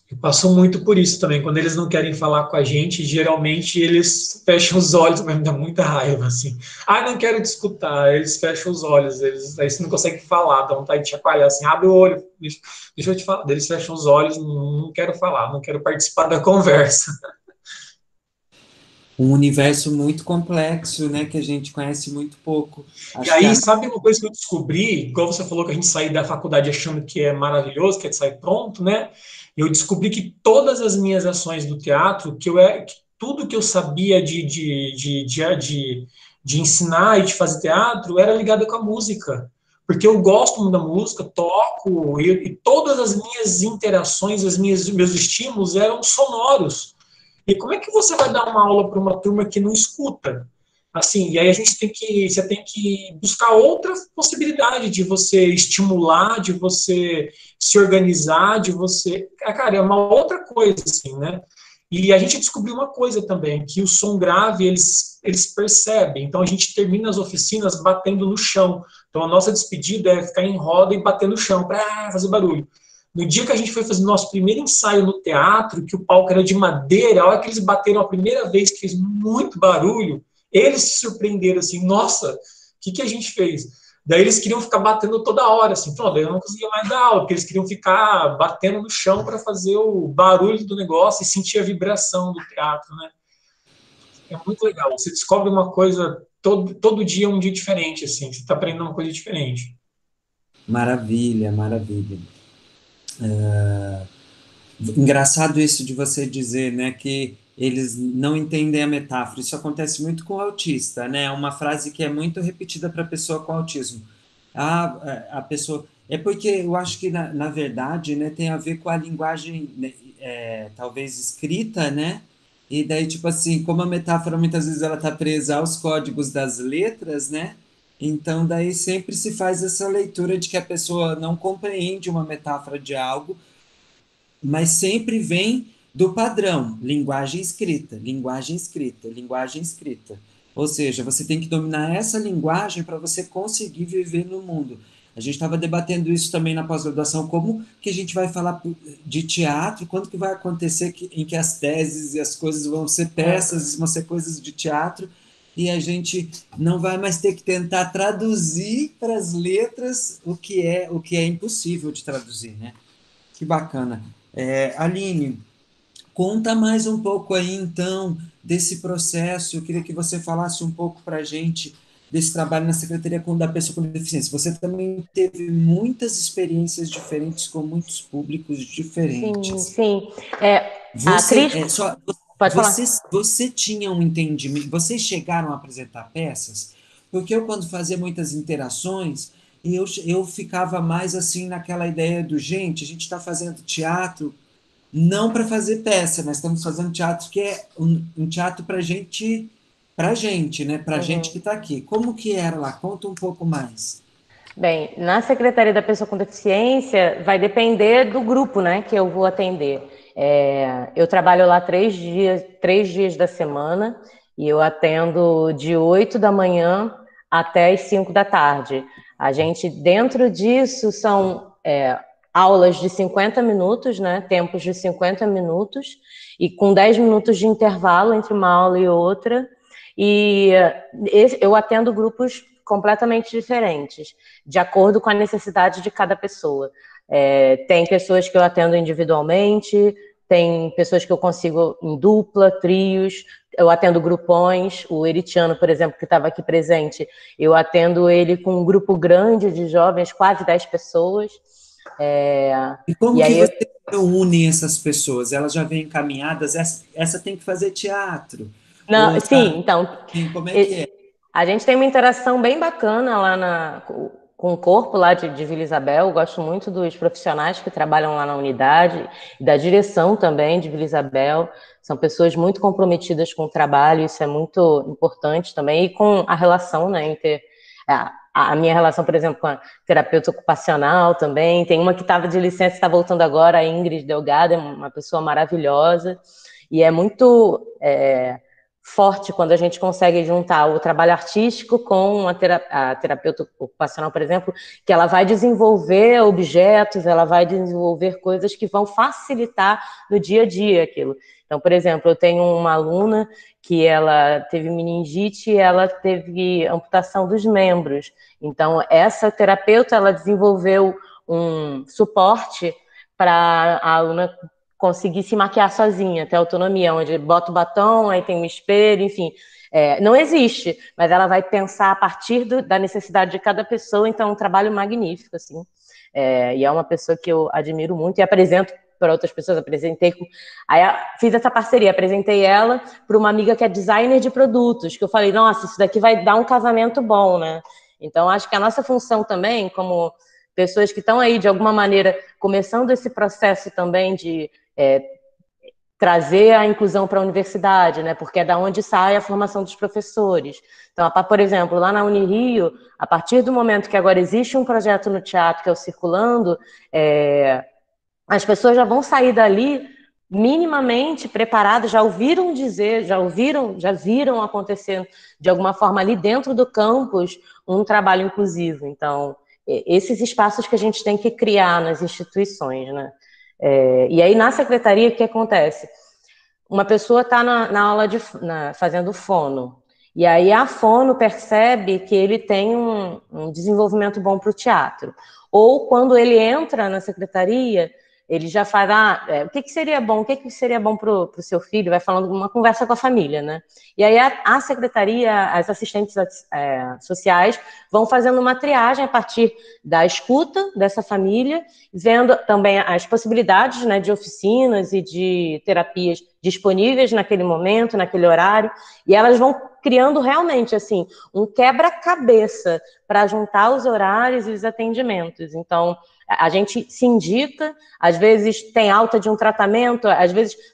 Eu passo muito por isso também. Quando eles não querem falar com a gente, geralmente eles fecham os olhos, mas me dá muita raiva, assim. Ah, não quero te escutar. Eles fecham os olhos, aí você não consegue falar, dá vontade de chacoalhar, assim, abre o olho, deixa eu te falar. Eles fecham os olhos, não quero falar, não quero participar da conversa. Um universo muito complexo, né, que a gente conhece muito pouco. E Acho que aí, sabe uma coisa que eu descobri? Igual você falou que a gente sai da faculdade achando que é maravilhoso, que é sair pronto, né? Eu descobri que todas as minhas ações do teatro, que tudo que eu sabia de ensinar e de fazer teatro era ligado com a música. Porque eu gosto muito da música, toco, e todas as minhas interações, meus estímulos eram sonoros. E como é que você vai dar uma aula para uma turma que não escuta? Assim, e aí você tem que buscar outra possibilidade de você estimular, de você se organizar, de você, cara, é uma outra coisa assim, né? E a gente descobriu uma coisa também, que o som grave eles percebem. Então a gente termina as oficinas batendo no chão. Então a nossa despedida é ficar em roda e bater no chão para fazer barulho. No dia que a gente foi fazer o nosso primeiro ensaio no teatro, que o palco era de madeira, a hora que eles bateram a primeira vez, que fez muito barulho, eles se surpreenderam assim, nossa, o que a gente fez? Daí eles queriam ficar batendo toda hora, assim, pronto, daí eu não conseguia mais dar aula, porque eles queriam ficar batendo no chão para fazer o barulho do negócio e sentir a vibração do teatro, né? É muito legal, você descobre uma coisa, todo dia é um dia diferente, assim, você está aprendendo uma coisa diferente. maravilha, maravilha. Engraçado isso de você dizer, né, que eles não entendem a metáfora. Isso acontece muito com o autista, né? É uma frase que é muito repetida para a pessoa com autismo. A pessoa... É porque eu acho que, na verdade, né, tem a ver com a linguagem, né, talvez escrita, né? E daí, tipo assim, como a metáfora muitas vezes ela está presa aos códigos das letras, né? Então, daí sempre se faz essa leitura de que a pessoa não compreende uma metáfora de algo, mas sempre vem do padrão, linguagem escrita, linguagem escrita, linguagem escrita. Ou seja, você tem que dominar essa linguagem para você conseguir viver no mundo. A gente estava debatendo isso também na pós-graduação, como que a gente vai falar de teatro, quando que vai acontecer em que as teses e as coisas vão ser peças, vão ser coisas de teatro, e a gente não vai mais ter que tentar traduzir para as letras o que é impossível de traduzir, né? Que bacana. Aline, conta mais um pouco aí, então, desse processo. Eu queria que você falasse um pouco para a gente desse trabalho na Secretaria da Pessoa com Deficiência. Você também teve muitas experiências diferentes com muitos públicos Sim, diferentes. sim. A Você, Cris, só Pode falar. Você tinha um entendimento, vocês chegaram a apresentar peças? Porque eu, quando fazia muitas interações, eu ficava mais assim naquela ideia do, gente, a gente está fazendo teatro não para fazer peça, mas estamos fazendo teatro que é um teatro para gente, né? Para gente que está aqui. Como que era lá? Conta um pouco mais. Bem, na Secretaria da Pessoa com Deficiência vai depender do grupo, né, que eu vou atender. Eu trabalho lá 3 dias da semana e eu atendo de 8 da manhã até as 5 da tarde. A gente, dentro disso, são aulas de 50 minutos, né, tempos de 50 minutos, e com 10 minutos de intervalo entre uma aula e outra. E eu atendo grupos completamente diferentes, de acordo com a necessidade de cada pessoa. Tem pessoas que eu atendo individualmente, tem pessoas que eu consigo em dupla, trios, eu atendo grupões. O Eritiano, por exemplo, que estava aqui presente, eu atendo ele com um grupo grande de jovens, quase 10 pessoas. E como que você une essas pessoas? Elas já vêm encaminhadas? Essa tem que fazer teatro? Não, sim, então... Como é que é? A gente tem uma interação bem bacana lá com o corpo lá de Vila Isabel. Eu gosto muito dos profissionais que trabalham lá na unidade e da direção também de Vila Isabel. São pessoas muito comprometidas com o trabalho, isso é muito importante também, e com a relação, né, a minha relação, por exemplo, com a terapeuta ocupacional também. Tem uma que estava de licença e está voltando agora, a Ingrid Delgado, é uma pessoa maravilhosa, e é muito... forte quando a gente consegue juntar o trabalho artístico com a terapeuta ocupacional, por exemplo, que ela vai desenvolver objetos, ela vai desenvolver coisas que vão facilitar no dia a dia aquilo. Então, por exemplo, eu tenho uma aluna que ela teve meningite e ela teve amputação dos membros. Então, essa terapeuta, ela desenvolveu um suporte para a aluna conseguir se maquiar sozinha, ter autonomia, onde bota o batom, aí tem um espelho, enfim. Não existe, mas ela vai pensar a partir da necessidade de cada pessoa, então é um trabalho magnífico, assim. E é uma pessoa que eu admiro muito e apresento para outras pessoas, aí fiz essa parceria, apresentei ela para uma amiga que é designer de produtos, que eu falei, nossa, isso daqui vai dar um casamento bom, né? Então, acho que a nossa função também, como pessoas que estão aí, de alguma maneira, começando esse processo também de trazer a inclusão para a universidade, né? Porque é da onde sai a formação dos professores. Então, por exemplo, lá na Unirio, a partir do momento que agora existe um projeto no teatro, que é o Circulando, as pessoas já vão sair dali minimamente preparadas, já ouviram dizer, já viram acontecer de alguma forma ali dentro do campus um trabalho inclusivo. Então, esses espaços que a gente tem que criar nas instituições, né? E aí, na secretaria, o que acontece? Uma pessoa está na aula fazendo fono, e aí a fono percebe que ele tem um desenvolvimento bom para o teatro. Ou quando ele entra na secretaria, ele já fala, o que seria bom, para o seu filho, vai falando uma conversa com a família, né? E aí a secretaria, as assistentes sociais vão fazendo uma triagem a partir da escuta dessa família, vendo também as possibilidades, né, de oficinas e de terapias disponíveis naquele momento, naquele horário, e elas vão criando realmente, assim, um quebra-cabeça para juntar os horários e os atendimentos. Então, a gente se indica, às vezes tem alta de um tratamento,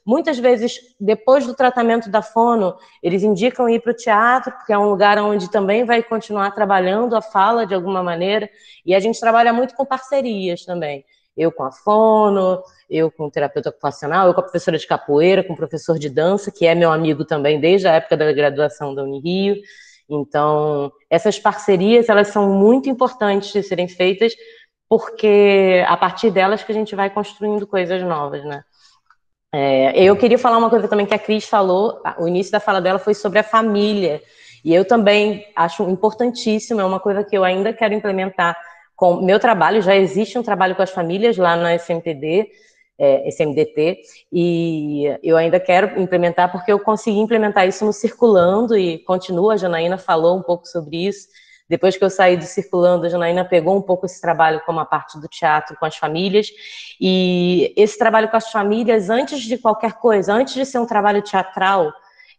muitas vezes, depois do tratamento da fono, eles indicam ir para o teatro, porque é um lugar onde também vai continuar trabalhando a fala de alguma maneira, e a gente trabalha muito com parcerias também. Eu com a fono, eu com o terapeuta ocupacional, eu com a professora de capoeira, com o professor de dança, que é meu amigo também desde a época da graduação da Unirio. Então, essas parcerias, elas são muito importantes de serem feitas, porque a partir delas que a gente vai construindo coisas novas, né? Eu queria falar uma coisa também que a Cris falou, o início da fala dela foi sobre a família, e eu também acho importantíssimo, é uma coisa que eu ainda quero implementar com o meu trabalho. Já existe um trabalho com as famílias lá na SMDT, e eu ainda quero implementar, porque eu consegui implementar isso no Circulando, e continua, a Janaína falou um pouco sobre isso, Depois que eu saí do Circulando, a Janaína pegou um pouco esse trabalho como a parte do teatro com as famílias, e esse trabalho com as famílias, antes de qualquer coisa, antes de ser um trabalho teatral,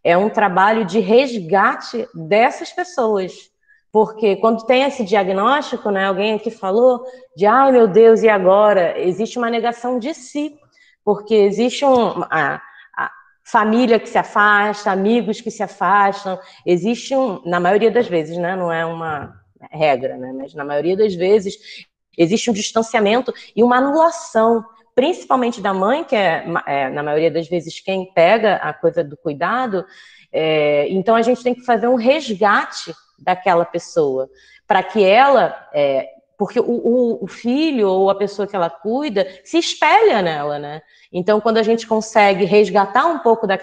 é um trabalho de resgate dessas pessoas. Porque quando tem esse diagnóstico, né, alguém aqui falou de, ai meu Deus, e agora? Existe uma negação de si, porque existe a família que se afasta, amigos que se afastam, existe na maioria das vezes, né, não é uma regra, né, mas na maioria das vezes existe um distanciamento e uma anulação, principalmente da mãe, que na maioria das vezes quem pega a coisa do cuidado. Então a gente tem que fazer um resgate daquela pessoa, para que ela, porque o filho ou a pessoa que ela cuida se espelha nela, né? Então, quando a gente consegue resgatar um pouco da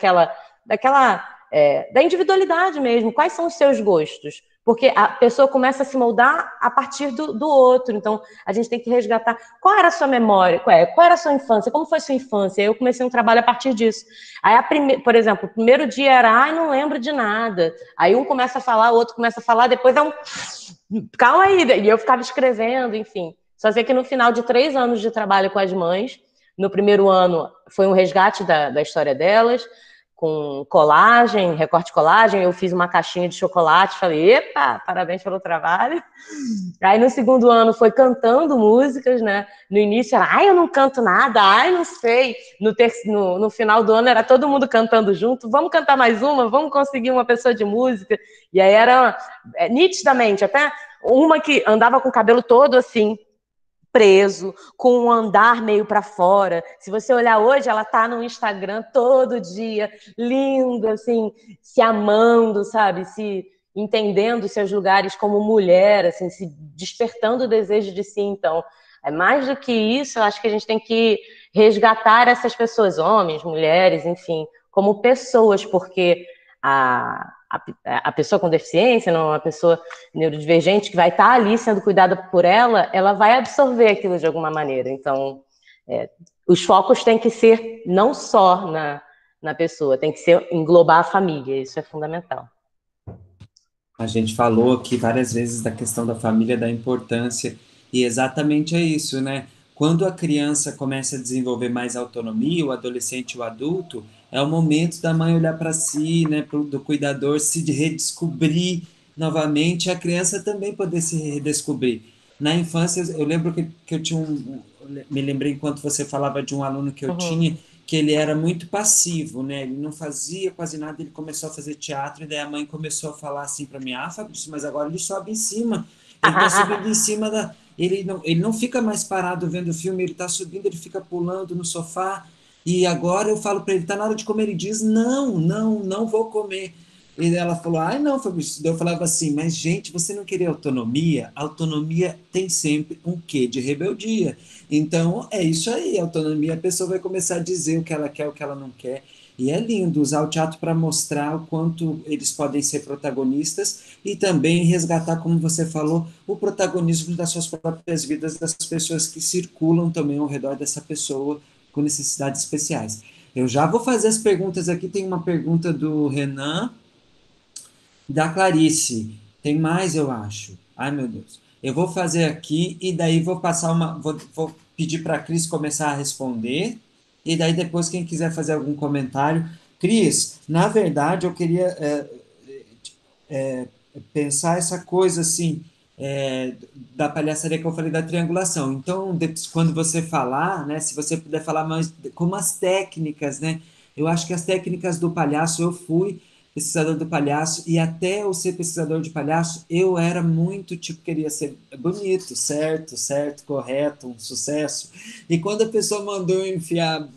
individualidade mesmo, quais são os seus gostos? Porque a pessoa começa a se moldar a partir do outro. Então, a gente tem que resgatar qual era a sua memória, qual era a sua infância, como foi a sua infância. Eu comecei um trabalho a partir disso. Aí, por exemplo, o primeiro dia era, ai, não lembro de nada. Aí um começa a falar, o outro começa a falar, depois é um... Calma aí. E eu ficava escrevendo, enfim. Só sei que no final de 3 anos de trabalho com as mães, no primeiro ano foi um resgate da história delas, com colagem, recorte colagem, eu fiz uma caixinha de chocolate, falei, epa, parabéns pelo trabalho. Aí no segundo ano foi cantando músicas, né? No início era, ai, eu não canto nada, ai, não sei. No final do ano era todo mundo cantando junto, vamos cantar mais uma, vamos conseguir uma pessoa de música. E aí era nitidamente, até uma que andava com o cabelo todo assim, preso, com um andar meio para fora. Se você olhar hoje, ela tá no Instagram todo dia, linda, assim, se amando, sabe? Se entendendo seus lugares como mulher, assim, se despertando o desejo de si. Então, mais do que isso, eu acho que a gente tem que resgatar essas pessoas, homens, mulheres, enfim, como pessoas, porque a pessoa com deficiência, não, a pessoa neurodivergente que vai estar ali sendo cuidada por ela vai absorver aquilo de alguma maneira. Então, os focos têm que ser não só na pessoa, tem que ser englobar a família, isso é fundamental. A gente falou aqui várias vezes da questão da família, da importância, e exatamente é isso, né? Quando a criança começa a desenvolver mais autonomia, o adolescente, o adulto, é o momento da mãe olhar para si, né, do cuidador se redescobrir novamente, a criança também poder se redescobrir. Na infância, eu lembro que eu tinha me lembrei enquanto você falava de um aluno que eu tinha, que ele era muito passivo, né? Ele não fazia quase nada, ele começou a fazer teatro, e daí a mãe começou a falar assim para mim, Fabrício, mas agora ele sobe em cima, ele está subindo em cima da... Ele não fica mais parado vendo o filme, ele está subindo, ele fica pulando no sofá, e agora eu falo para ele, está na hora de comer, ele diz, não vou comer. E ela falou, ai não, Fabrício. Eu falava assim, mas gente, você não queria autonomia? Autonomia tem sempre um quê de rebeldia. Então, é isso aí, autonomia, a pessoa vai começar a dizer o que ela quer, o que ela não quer. E é lindo usar o teatro para mostrar o quanto eles podem ser protagonistas e também resgatar, como você falou, o protagonismo das suas próprias vidas, das pessoas que circulam também ao redor dessa pessoa com necessidades especiais. Eu já vou fazer as perguntas aqui, tem uma pergunta do Renan, da Clarice. Tem mais, eu acho. Ai, meu Deus. Eu vou fazer aqui e daí vou passar vou pedir para a Cris começar a responder. E daí depois, quem quiser fazer algum comentário. Cris, na verdade, eu queria pensar essa coisa assim, da palhaçaria que eu falei da triangulação. Então, quando você falar, né, se você puder falar mais como as técnicas, né? Eu acho que as técnicas do palhaço, eu fui pesquisador do palhaço, e até eu ser pesquisador de palhaço, eu era muito, tipo, queria ser bonito, certo, correto, um sucesso. E quando a pessoa mandou eu enfiar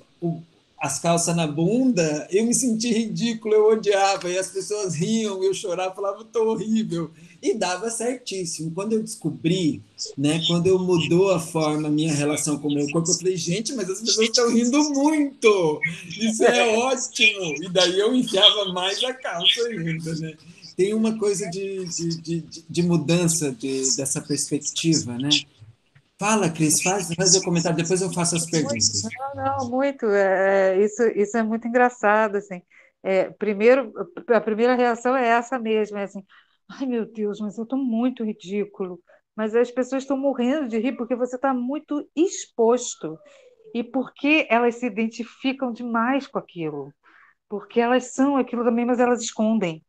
as calças na bunda, eu me senti ridículo, eu odiava, e as pessoas riam, eu chorava, falava, tô horrível, e dava certíssimo. Quando eu descobri, né, quando eu mudou a forma, a minha relação com o meu corpo, eu falei, gente, mas as pessoas estão rindo muito, isso é ótimo, e daí eu enfiava mais a calça ainda, né? Tem uma coisa de mudança dessa perspectiva, né? Fala, Cris, faz o comentário, depois eu faço as perguntas. Não, muito. Isso é muito engraçado, assim. Primeiro, a primeira reação é essa mesmo, assim, ai meu Deus, mas eu estou muito ridículo. Mas as pessoas estão morrendo de rir porque você está muito exposto. E porque elas se identificam demais com aquilo. Porque elas são aquilo também, mas elas escondem.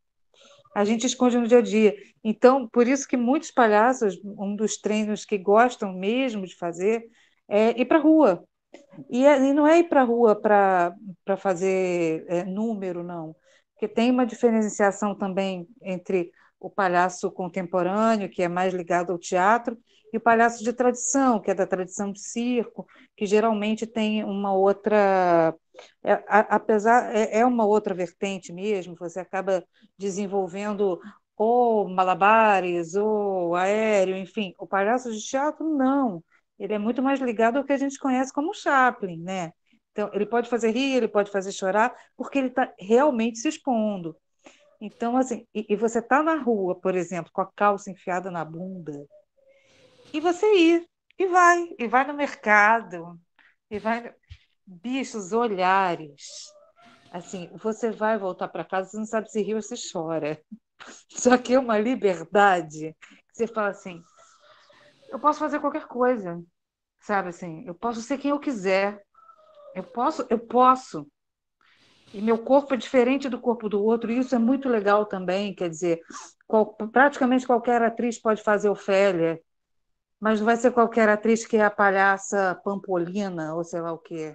A gente esconde no dia a dia. Então, por isso que muitos palhaços, um dos treinos que gostam mesmo de fazer é ir para a rua. E não é ir para a rua para fazer número, não. Porque tem uma diferenciação também entre o palhaço contemporâneo, que é mais ligado ao teatro, e o palhaço de tradição, que é da tradição de circo, que geralmente tem uma outra. Apesar, é uma outra vertente mesmo, você acaba desenvolvendo ou malabares, ou aéreo, enfim. O palhaço de teatro, não. Ele é muito mais ligado ao que a gente conhece como Chaplin, né? Então, ele pode fazer rir, ele pode fazer chorar, porque ele está realmente se expondo. Então, assim, e você está na rua, por exemplo, com a calça enfiada na bunda, e você ir, e vai no mercado, e vai. Bichos, olhares. Assim, você vai voltar para casa, você não sabe se ri ou se chora. Só que é uma liberdade que você fala assim: eu posso fazer qualquer coisa, sabe assim? Eu posso ser quem eu quiser. Eu posso. E meu corpo é diferente do corpo do outro, e isso é muito legal também. Quer dizer, praticamente qualquer atriz pode fazer Ofélia, mas não vai ser qualquer atriz que é a palhaça Pampolina, ou sei lá o quê.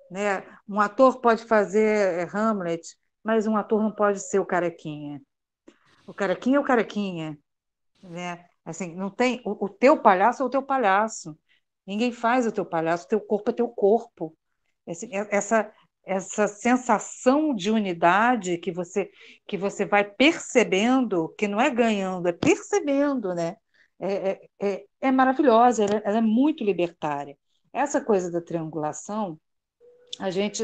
Né? Um ator pode fazer Hamlet, mas um ator não pode ser o Carequinha. O Carequinha é o Carequinha. Né? Assim, não tem o teu palhaço é o teu palhaço. Ninguém faz o teu palhaço, o teu corpo é teu corpo. Essa sensação de unidade que você vai percebendo, que não é ganhando, é percebendo, né? É maravilhosa, ela é muito libertária. Essa coisa da triangulação, a gente,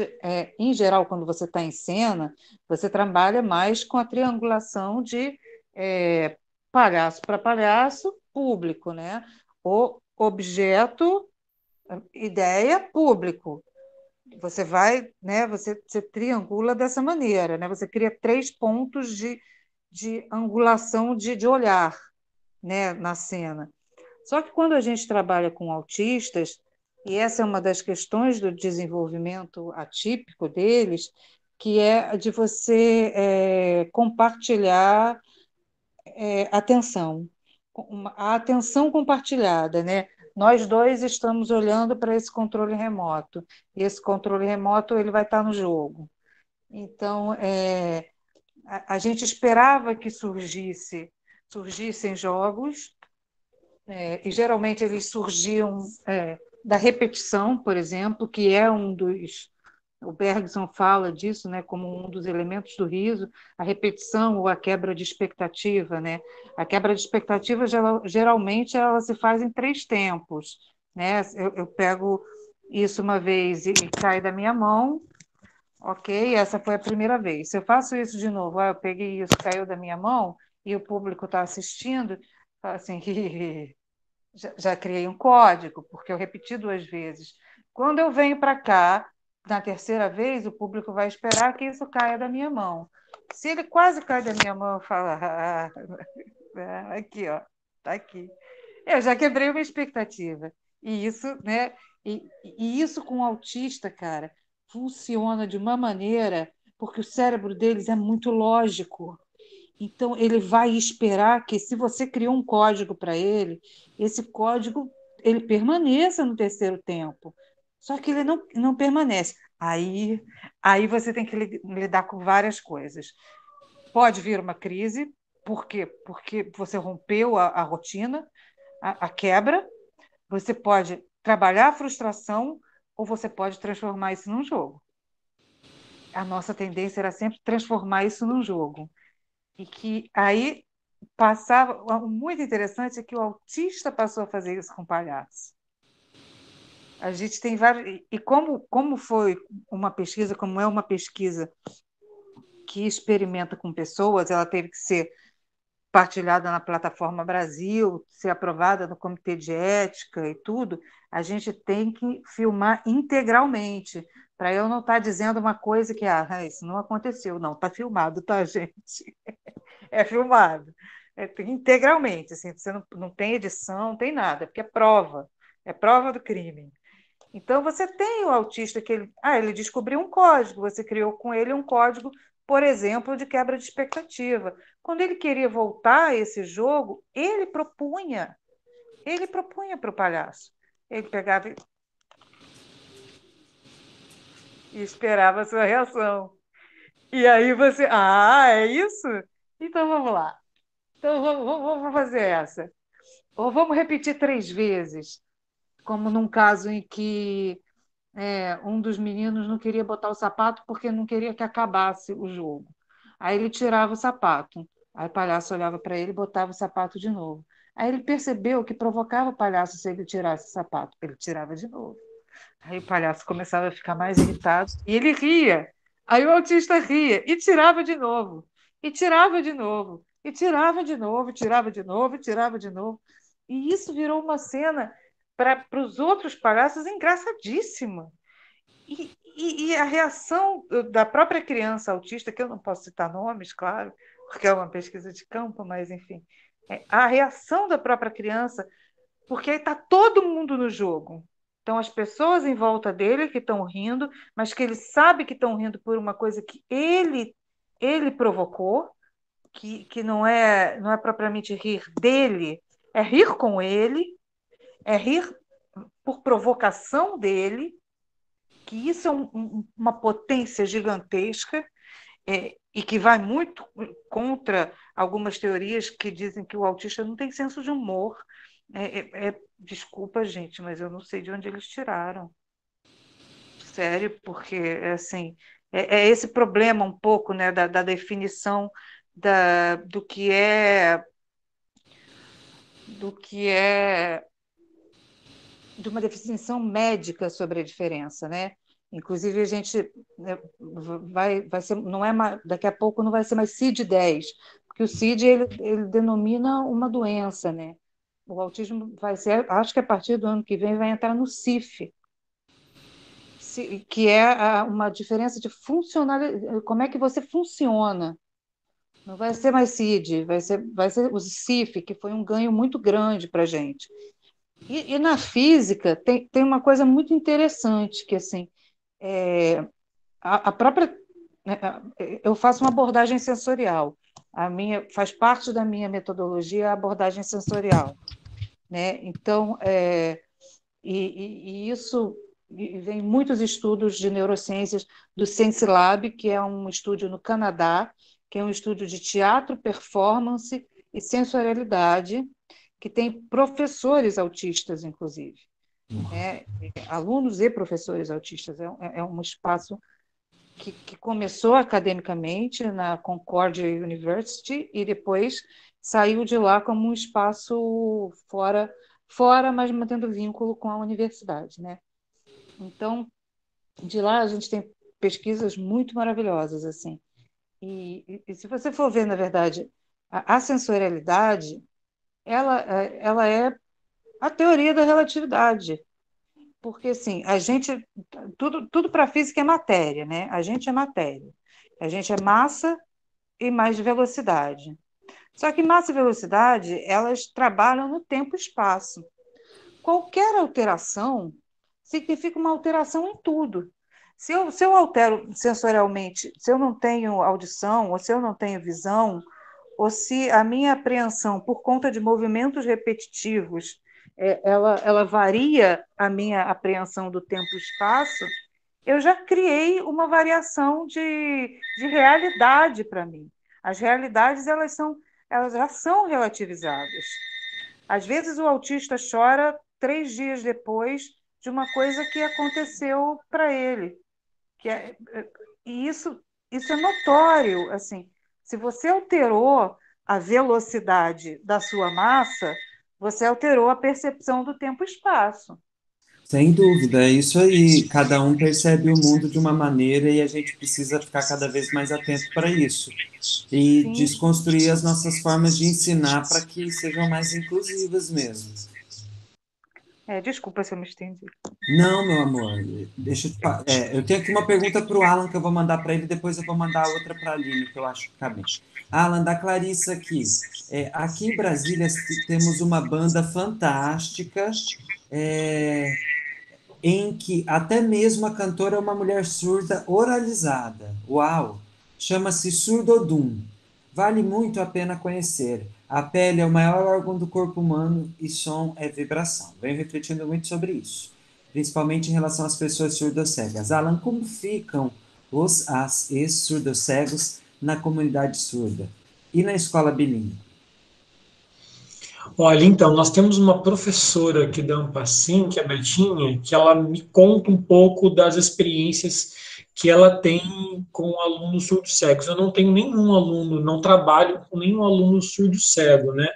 em geral, quando você está em cena, você trabalha mais com a triangulação de é, palhaço para palhaço, público, né? O objeto, ideia, público. Você vai, né? Você triangula dessa maneira, né? Você cria 3 pontos de angulação de olhar, né? Na cena. Só que quando a gente trabalha com autistas, e essa é uma das questões do desenvolvimento atípico deles, que é a de você compartilhar atenção, a atenção compartilhada, né? Nós dois estamos olhando para esse controle remoto, e esse controle remoto ele vai estar no jogo. Então, a gente esperava que surgissem jogos, e geralmente eles surgiam da repetição, por exemplo, que é um dos. O Bergson fala disso, né, como um dos elementos do riso, a repetição ou a quebra de expectativa, né? A quebra de expectativa geralmente ela se faz em 3 tempos, né? Eu pego isso uma vez e cai da minha mão, ok? Essa foi a primeira vez. Se eu faço isso de novo, eu peguei isso, caiu da minha mão e o público está assistindo, fala assim, já criei um código, porque eu repeti 2 vezes. Quando eu venho para cá, na terceira vez, o público vai esperar que isso caia da minha mão. Se ele quase cai da minha mão, eu falo, aqui, ó, tá aqui. Eu já quebrei uma expectativa. E isso, né? E isso com o autista, cara, funciona de uma maneira, porque o cérebro deles é muito lógico. Então, ele vai esperar que, se você criou um código para ele, esse código ele permaneça no terceiro tempo. Só que ele não permanece. Aí você tem que lidar com várias coisas. Pode vir uma crise, por quê? Porque você rompeu a rotina, a quebra. Você pode trabalhar a frustração ou você pode transformar isso num jogo. A nossa tendência era sempre transformar isso num jogo. E que aí passava. Muito interessante é que o autista passou a fazer isso com o palhaço. A gente tem vários. E como foi uma pesquisa, como é uma pesquisa que experimenta com pessoas, ela teve que ser partilhada na plataforma Brasil, ser aprovada no comitê de ética e tudo, a gente tem que filmar integralmente, para eu não estar dizendo uma coisa que isso não aconteceu, não, está filmado, tá, gente? É filmado. integralmente, assim, você não tem edição, não tem nada, porque é prova do crime. Então, você tem o autista que ele descobriu um código, você criou com ele um código, por exemplo, de quebra de expectativa. Quando ele queria voltar a esse jogo, ele propunha para o palhaço. Ele pegava e esperava a sua reação. E aí você, é isso? Então vamos lá. Então vamos fazer essa. Ou vamos repetir 3 vezes, como num caso em que um dos meninos não queria botar o sapato porque não queria que acabasse o jogo. Aí ele tirava o sapato. Aí o palhaço olhava para ele e botava o sapato de novo. Aí ele percebeu que provocava o palhaço se ele tirasse o sapato. Ele tirava de novo. Aí o palhaço começava a ficar mais irritado e ele ria. Aí o autista ria e tirava de novo. E tirava de novo. E tirava de novo, tirava de novo, tirava de novo. E isso virou uma cena para os outros palhaços engraçadíssima. E a reação da própria criança autista, que eu não posso citar nomes, claro, porque é uma pesquisa de campo, mas enfim, a reação da própria criança, porque está todo mundo no jogo. Então, as pessoas em volta dele que estão rindo, mas que ele sabe que estão rindo por uma coisa que ele provocou, que não é propriamente rir dele, é rir com ele, é rir por provocação dele, que isso é uma potência gigantesca e que vai muito contra algumas teorias que dizem que o autista não tem senso de humor. Desculpa, gente, mas eu não sei de onde eles tiraram. Sério, porque assim, esse problema um pouco, né, da definição do que é de uma definição médica sobre a diferença, né? Inclusive, a gente vai ser, não é daqui a pouco não vai ser mais CID-10, porque o CID ele denomina uma doença, né? O autismo vai ser, acho que a partir do ano que vem vai entrar no CIF, que é uma diferença de funcionalidade, como é que você funciona. Não vai ser mais CID, vai ser o CIF, que foi um ganho muito grande para a gente. E na física tem uma coisa muito interessante, que assim, a própria. Eu faço uma abordagem sensorial. Faz parte da minha metodologia a abordagem sensorial. Né? Então, isso vem muitos estudos de neurociências do SensiLab, que é um estúdio no Canadá, que é um estúdio de teatro, performance e sensorialidade, que tem professores autistas, inclusive, né? Alunos e professores autistas. É um espaço que começou academicamente na Concordia University e depois saiu de lá como um espaço fora, mas mantendo vínculo com a universidade, né? Então, de lá a gente tem pesquisas muito maravilhosas, assim. E se você for ver, na verdade, a sensorialidade, ela é a teoria da relatividade, porque assim, tudo para a física é matéria, né? A gente é matéria, a gente é massa e mais velocidade. Só que massa e velocidade, elas trabalham no tempo e espaço. Qualquer alteração significa uma alteração em tudo. Se eu altero sensorialmente, se eu não tenho audição, ou se eu não tenho visão, ou se a minha apreensão, por conta de movimentos repetitivos, ela varia a minha apreensão do tempo e espaço, eu já criei uma variação de realidade para mim. As realidades elas já são relativizadas. Às vezes o autista chora 3 dias depois de uma coisa que aconteceu para ele. E isso é notório. Assim, se você alterou a velocidade da sua massa, você alterou a percepção do tempo e espaço. Sem dúvida, é isso aí. Cada um percebe o mundo de uma maneira e a gente precisa ficar cada vez mais atento para isso. E Sim. desconstruir as nossas formas de ensinar para que sejam mais inclusivas mesmo. Desculpa se eu me estendi. Não, meu amor, deixa eu te eu tenho aqui uma pergunta para o Alan que eu vou mandar para ele, depois eu vou mandar outra para a Aline, que eu acho que cabe. Alan, da Clarissa aqui. Aqui em Brasília temos uma banda fantástica, em que até mesmo a cantora é uma mulher surda oralizada. Uau! Chama-se Surdodum. Vale muito a pena conhecer. A pele é o maior órgão do corpo humano e som é vibração. Venho refletindo muito sobre isso, principalmente em relação às pessoas surdo-cegas. Alan, como ficam as ex-surdo-cegos na comunidade surda e na escola bilíngue? Olha, então, nós temos uma professora aqui da Ampacim, que é a Betinha, que ela me conta um pouco das experiências que ela tem com alunos surdo-cegos. Eu não tenho nenhum aluno, não trabalho com nenhum aluno surdo-cego, né?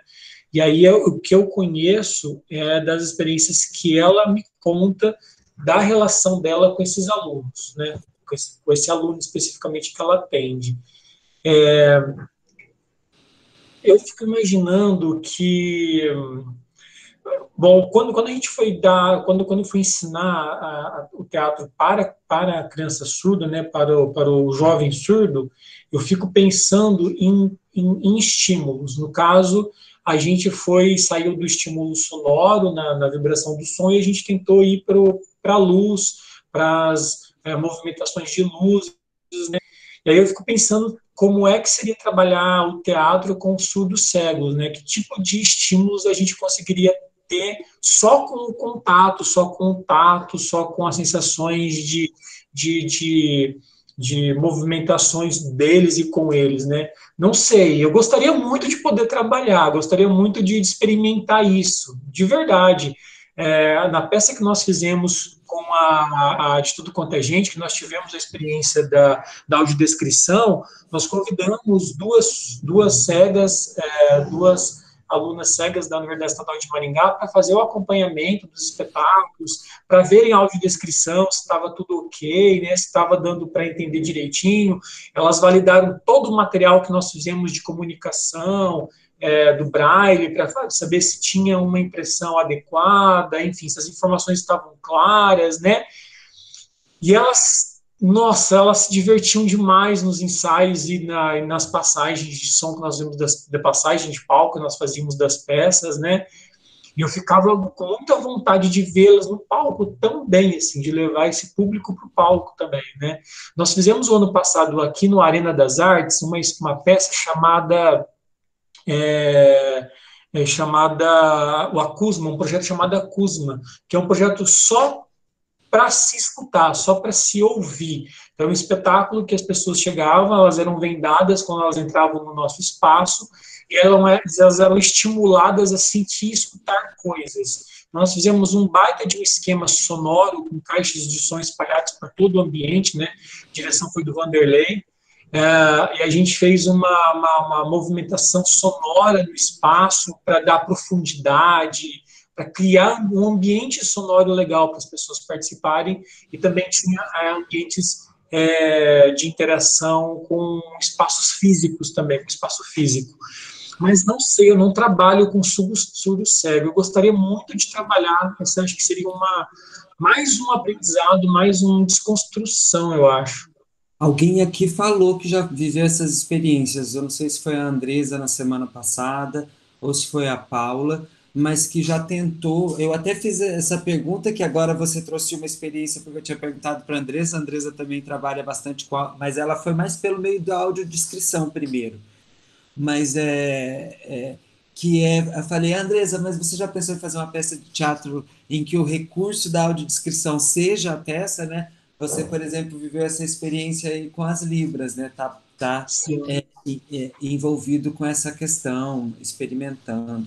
E aí o que eu conheço é das experiências que ela me conta da relação dela com esses alunos, né? Com esse aluno especificamente que ela atende. Eu fico imaginando que, bom, quando a gente foi quando eu fui ensinar o teatro para a criança surda, né, para o jovem surdo, eu fico pensando em estímulos. No caso, a gente saiu do estímulo sonoro, na vibração do som, e a gente tentou ir para a luz, para as movimentações de luz, né? E aí eu fico pensando como é que seria trabalhar o teatro com surdos cegos, né? Que tipo de estímulos a gente conseguiria ter só com o contato, só com o tato, só com as sensações de movimentações deles e com eles, né? Não sei, eu gostaria muito de poder trabalhar, gostaria muito de experimentar isso, de verdade. Na peça que nós fizemos com a De Tudo Quanto é Gente, que nós tivemos a experiência da audiodescrição, nós convidamos duas cegas, duas alunas cegas da Universidade Estadual de Maringá para fazer o acompanhamento dos espetáculos, para verem a audiodescrição, se estava tudo ok, né, se estava dando para entender direitinho. Elas validaram todo o material que nós fizemos de comunicação, do Braille, para saber se tinha uma impressão adequada, enfim, se as informações estavam claras, né? E elas se divertiam demais nos ensaios e nas passagens de som que nós fazíamos, da passagem de palco que nós fazíamos das peças, né? E eu ficava com muita vontade de vê-las no palco também, assim, de levar esse público para o palco também, né? Nós fizemos o ano passado aqui no Arena das Artes uma peça chamada o Acusma, um projeto chamado Acusma, que é um projeto só para se escutar, só para se ouvir. Então, um espetáculo que as pessoas chegavam, elas eram vendadas quando elas entravam no nosso espaço, e elas eram estimuladas a sentir e escutar coisas. Nós fizemos um baita de um esquema sonoro, com caixas de som espalhadas por todo o ambiente, né? A direção foi do Vanderlei, e a gente fez uma movimentação sonora no espaço para dar profundidade, para criar um ambiente sonoro legal para as pessoas participarem, e também tinha ambientes de interação com espaços físicos também, com espaço físico. Mas não sei, eu não trabalho com surdo cego, eu gostaria muito de trabalhar, mas acho que seria mais um aprendizado, mais uma desconstrução, eu acho. Alguém aqui falou que já viveu essas experiências, eu não sei se foi a Andresa na semana passada, ou se foi a Paula, mas que já tentou, eu até fiz essa pergunta, que agora você trouxe uma experiência, porque eu tinha perguntado para a Andresa também trabalha bastante mas ela foi mais pelo meio da audiodescrição primeiro, mas eu falei, Andresa, mas você já pensou em fazer uma peça de teatro em que o recurso da audiodescrição seja a peça, né? Você, por exemplo, viveu essa experiência aí com as Libras, né? Tá envolvido com essa questão, experimentando.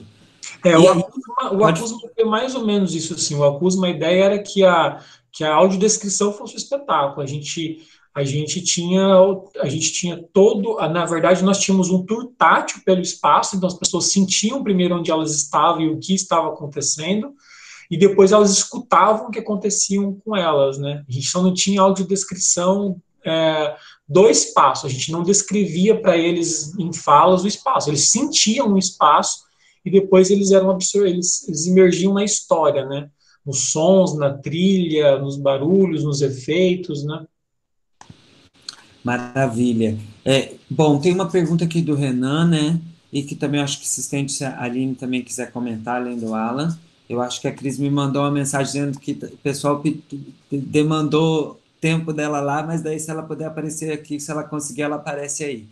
O Acusma foi mais ou menos isso, assim. O Acusma, a ideia era que a audiodescrição fosse um espetáculo. A gente tinha todo, na verdade, nós tínhamos um tour tátil pelo espaço, então as pessoas sentiam primeiro onde elas estavam e o que estava acontecendo, e depois elas escutavam o que acontecia com elas, né? A gente só não tinha audiodescrição do espaço, a gente não descrevia para eles em falas o espaço, eles sentiam o espaço e depois eles eram eles imergiam na história, né? nos sons, na trilha, nos barulhos, nos efeitos, né? Maravilha. Bom, tem uma pergunta aqui do Renan, né? E que também acho que se estende, se a Aline também quiser comentar, além do Alan. Eu acho que a Cris me mandou uma mensagem dizendo que o pessoal demandou tempo dela lá, mas daí se ela puder aparecer aqui, se ela conseguir, ela aparece aí.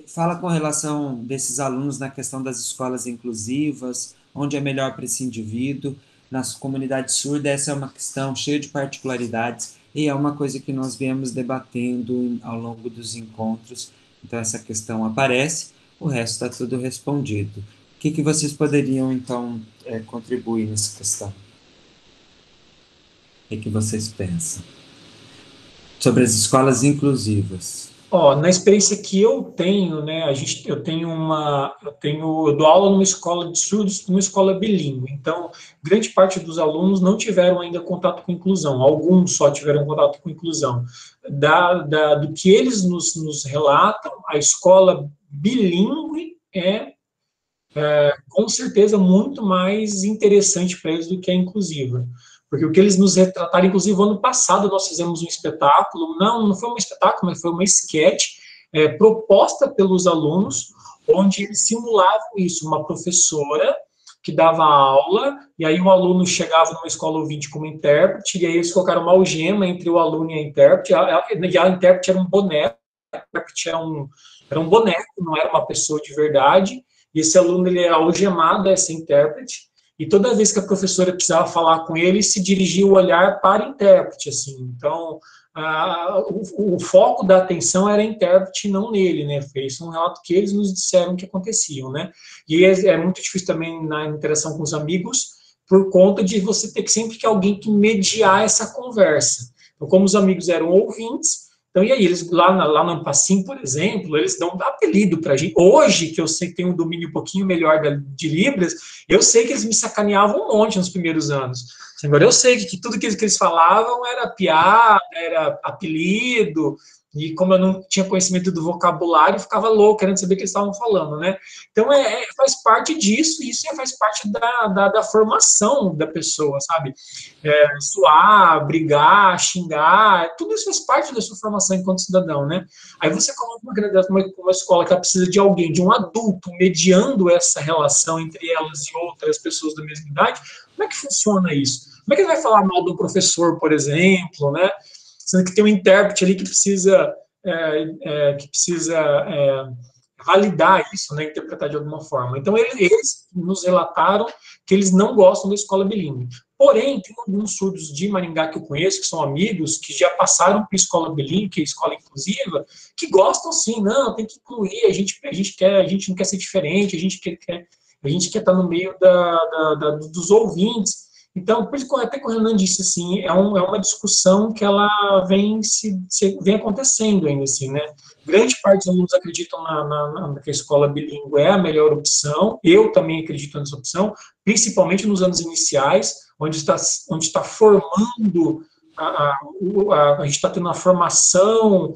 Fala com relação desses alunos na questão das escolas inclusivas, onde é melhor para esse indivíduo. Nas comunidades surdas, essa é uma questão cheia de particularidades e é uma coisa que nós viemos debatendo ao longo dos encontros. Então, essa questão aparece, o resto está tudo respondido. O que vocês poderiam, então, contribuir nessa questão? O que vocês pensam sobre as escolas inclusivas? Na experiência que eu tenho, né, eu dou aula numa escola de surdos, numa escola bilíngue. Então, grande parte dos alunos não tiveram ainda contato com inclusão. Alguns só tiveram contato com inclusão. Do que eles nos relatam, a escola bilíngue é com certeza muito mais interessante para eles do que a inclusiva. Porque o que eles nos retrataram, inclusive, ano passado nós fizemos um espetáculo, não foi um espetáculo, mas foi uma esquete proposta pelos alunos, onde eles simulavam isso, uma professora que dava aula, e aí o aluno chegava numa escola ouvinte como intérprete, e aí eles colocaram uma algema entre o aluno e a intérprete, e a intérprete era um boneco, era um boneco, não era uma pessoa de verdade, e esse aluno ele era algemado a essa intérprete, e toda vez que a professora precisava falar com ele, se dirigia o olhar para a intérprete, assim. Então, o foco da atenção era a intérprete, não nele, né? Foi um relato que eles nos disseram que aconteciam, né? E é muito difícil também na interação com os amigos, por conta de você ter sempre que alguém que mediar essa conversa. Então, como os amigos eram ouvintes, então, e aí, eles lá no Ampassim, por exemplo, eles dão um apelido para a gente. Hoje, que eu sei que tem um domínio um pouquinho melhor de Libras, eu sei que eles me sacaneavam um monte nos primeiros anos. Agora, eu sei que tudo que eles falavam era piada, era apelido, e como eu não tinha conhecimento do vocabulário, eu ficava louco, querendo saber o que eles estavam falando, né? Então, faz parte disso, e isso faz parte da formação da pessoa, sabe? Suar, brigar, xingar, tudo isso faz parte da sua formação enquanto cidadão, né? Aí você coloca uma escola que ela precisa de alguém, de um adulto, mediando essa relação entre elas e outras pessoas da mesma idade. Como é que funciona isso? Como é que ele vai falar mal do professor, por exemplo, né? Sendo que tem um intérprete ali que precisa validar isso, né, interpretar de alguma forma. Então, eles nos relataram que eles não gostam da escola bilíngue. Porém, tem alguns surdos de Maringá que eu conheço, que são amigos, que já passaram por escola bilíngue, que é escola inclusiva, que gostam sim, não, tem que incluir, a gente não quer ser diferente, a gente quer estar no meio dos ouvintes. Então, por isso que até que o Renan disse assim, é uma discussão que ela vem acontecendo ainda assim, né? Grande parte dos alunos acreditam que a escola bilíngue é a melhor opção. Eu também acredito nessa opção, principalmente nos anos iniciais, onde está formando a gente está tendo uma formação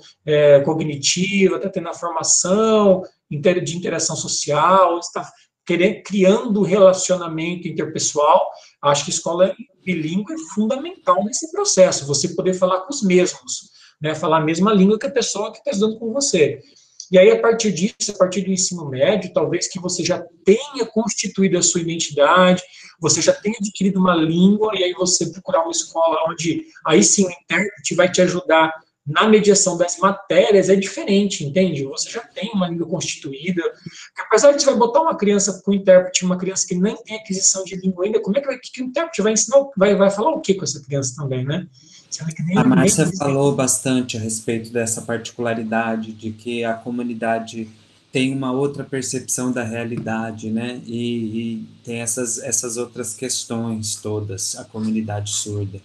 cognitiva, está tendo a formação de interação social, está criando relacionamento interpessoal. Acho que a escola bilíngue é fundamental nesse processo, você poder falar com os mesmos, né, falar a mesma língua que a pessoa que está estudando com você. E aí, a partir disso, a partir do ensino médio, talvez que você já tenha constituído a sua identidade, você já tenha adquirido uma língua, e aí você procurar uma escola onde, aí sim, o intérprete vai te ajudar na mediação das matérias, é diferente, entende? Você já tem uma língua constituída, apesar de você vai botar uma criança com intérprete, uma criança que nem tem aquisição de língua ainda, como é que o intérprete vai ensinar, vai falar o que com essa criança também, né? A Márcia falou bastante a respeito dessa particularidade de que a comunidade tem uma outra percepção da realidade, né? E tem essas outras questões todas, a comunidade surda.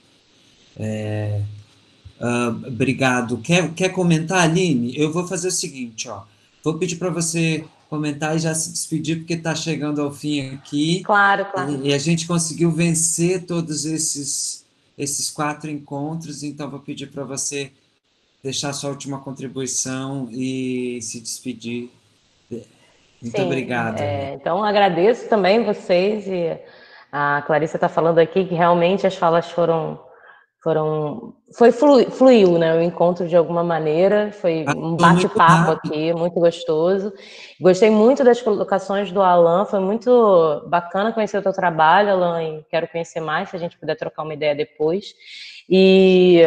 Obrigado. Quer comentar, Aline? Eu vou fazer o seguinte, ó. Vou pedir para você comentar e já se despedir, porque está chegando ao fim aqui. Claro. E a gente conseguiu vencer todos esses 4 encontros, então vou pedir para você deixar sua última contribuição e se despedir. Muito obrigado. Então, agradeço também vocês e A Clarissa está falando aqui que realmente as falas fluiu, né? O encontro de alguma maneira, foi um Muito bate-papo rápido. aqui, muito gostoso. Gostei muito das colocações do Alan, foi muito bacana conhecer o teu trabalho, Alan, e quero conhecer mais, se a gente puder trocar uma ideia depois. E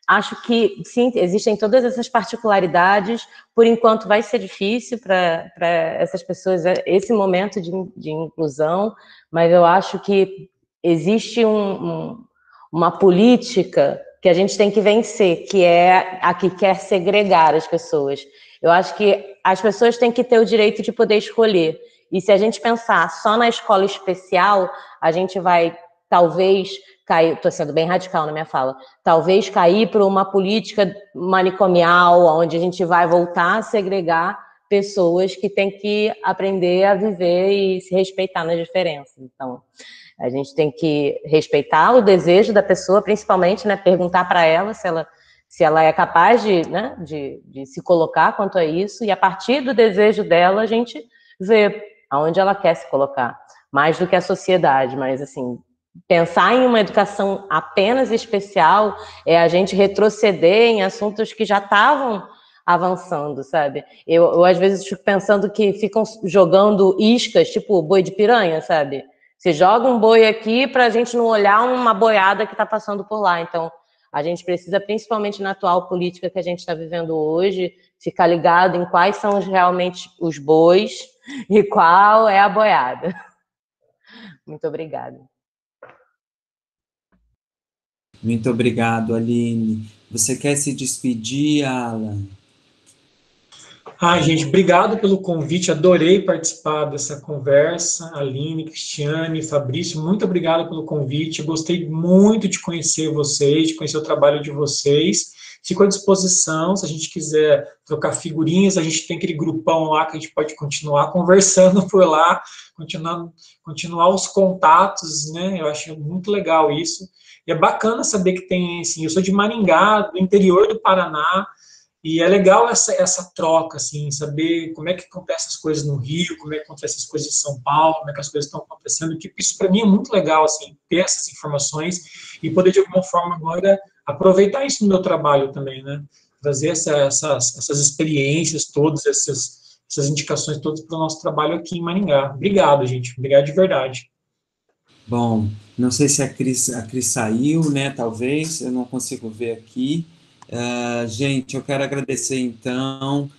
acho que, sim, existem todas essas particularidades, por enquanto vai ser difícil para essas pessoas, esse momento de inclusão, mas eu acho que existe uma política que a gente tem que vencer, que é a que quer segregar as pessoas. Eu acho que as pessoas têm que ter o direito de poder escolher. E se a gente pensar só na escola especial, a gente vai, talvez, cair, estou sendo bem radical na minha fala, talvez cair para uma política manicomial, onde a gente vai voltar a segregar pessoas que têm que aprender a viver e se respeitar nas diferenças. Então, a gente tem que respeitar o desejo da pessoa, principalmente, né, perguntar para ela se ela é capaz né, de se colocar quanto a isso, e a partir do desejo dela, a gente vê aonde ela quer se colocar, mais do que a sociedade, mas, assim, pensar em uma educação apenas especial é a gente retroceder em assuntos que já estavam avançando, sabe? Eu às vezes fico pensando que ficam jogando iscas, tipo boi de piranha, sabe? Você joga um boi aqui para a gente não olhar uma boiada que está passando por lá. Então, a gente precisa, principalmente na atual política que a gente está vivendo hoje, ficar ligado em quais são realmente os bois e qual é a boiada. Muito obrigada. Muito obrigado, Aline. Você quer se despedir, Alan? Gente, obrigado pelo convite, adorei participar dessa conversa. Aline, Cristiane, Fabrício, muito obrigado pelo convite. Gostei muito de conhecer vocês, de conhecer o trabalho de vocês. Fico à disposição, se a gente quiser trocar figurinhas, a gente tem aquele grupão lá que a gente pode continuar conversando por lá, continuar os contatos, né? Eu acho muito legal isso. E é bacana saber que tem, assim, eu sou de Maringá, do interior do Paraná, e é legal essa troca, assim, saber como é que acontecem as coisas no Rio, como é que acontecem as coisas em São Paulo, como é que as coisas estão acontecendo, que isso para mim é muito legal, assim, ter essas informações e poder, de alguma forma, agora, aproveitar isso no meu trabalho também, né? Trazer essas experiências todas, essas indicações todas para o nosso trabalho aqui em Maringá. Obrigado, gente. Obrigado de verdade. Bom, não sei se a Cris saiu, né? Talvez, eu não consigo ver aqui. Gente, eu quero agradecer, então,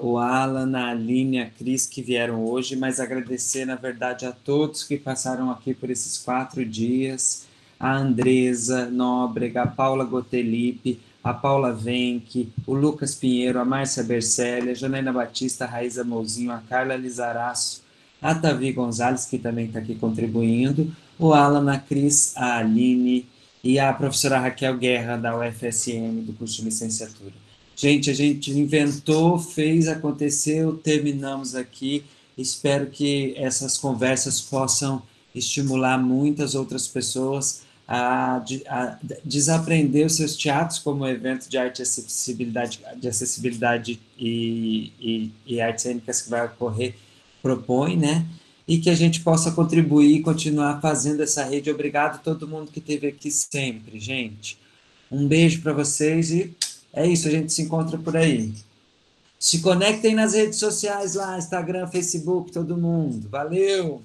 o Alan, a Aline, a Cris que vieram hoje, mas agradecer, na verdade, a todos que passaram aqui por esses 4 dias, a Andresa Nóbrega, a Paula Gotelipe, a Paula Venck, o Lucas Pinheiro, a Márcia Bercelli, a Janaína Batista, a Raíza Mouzinho, a Carla Lizaraço, a Tavi Gonzalez, que também está aqui contribuindo, o Alan, a Cris, a Aline e a professora Raquel Guerra, da UFSM, do curso de licenciatura. Gente, a gente inventou, fez, aconteceu, terminamos aqui. Espero que essas conversas possam estimular muitas outras pessoas a desaprender os seus teatros como evento de arte e acessibilidade e artes cênicas que vai ocorrer, propõe, né? E que a gente possa contribuir e continuar fazendo essa rede. Obrigado a todo mundo que esteve aqui sempre, gente. Um beijo para vocês e é isso, a gente se encontra por aí. Se conectem nas redes sociais lá, Instagram, Facebook, todo mundo. Valeu!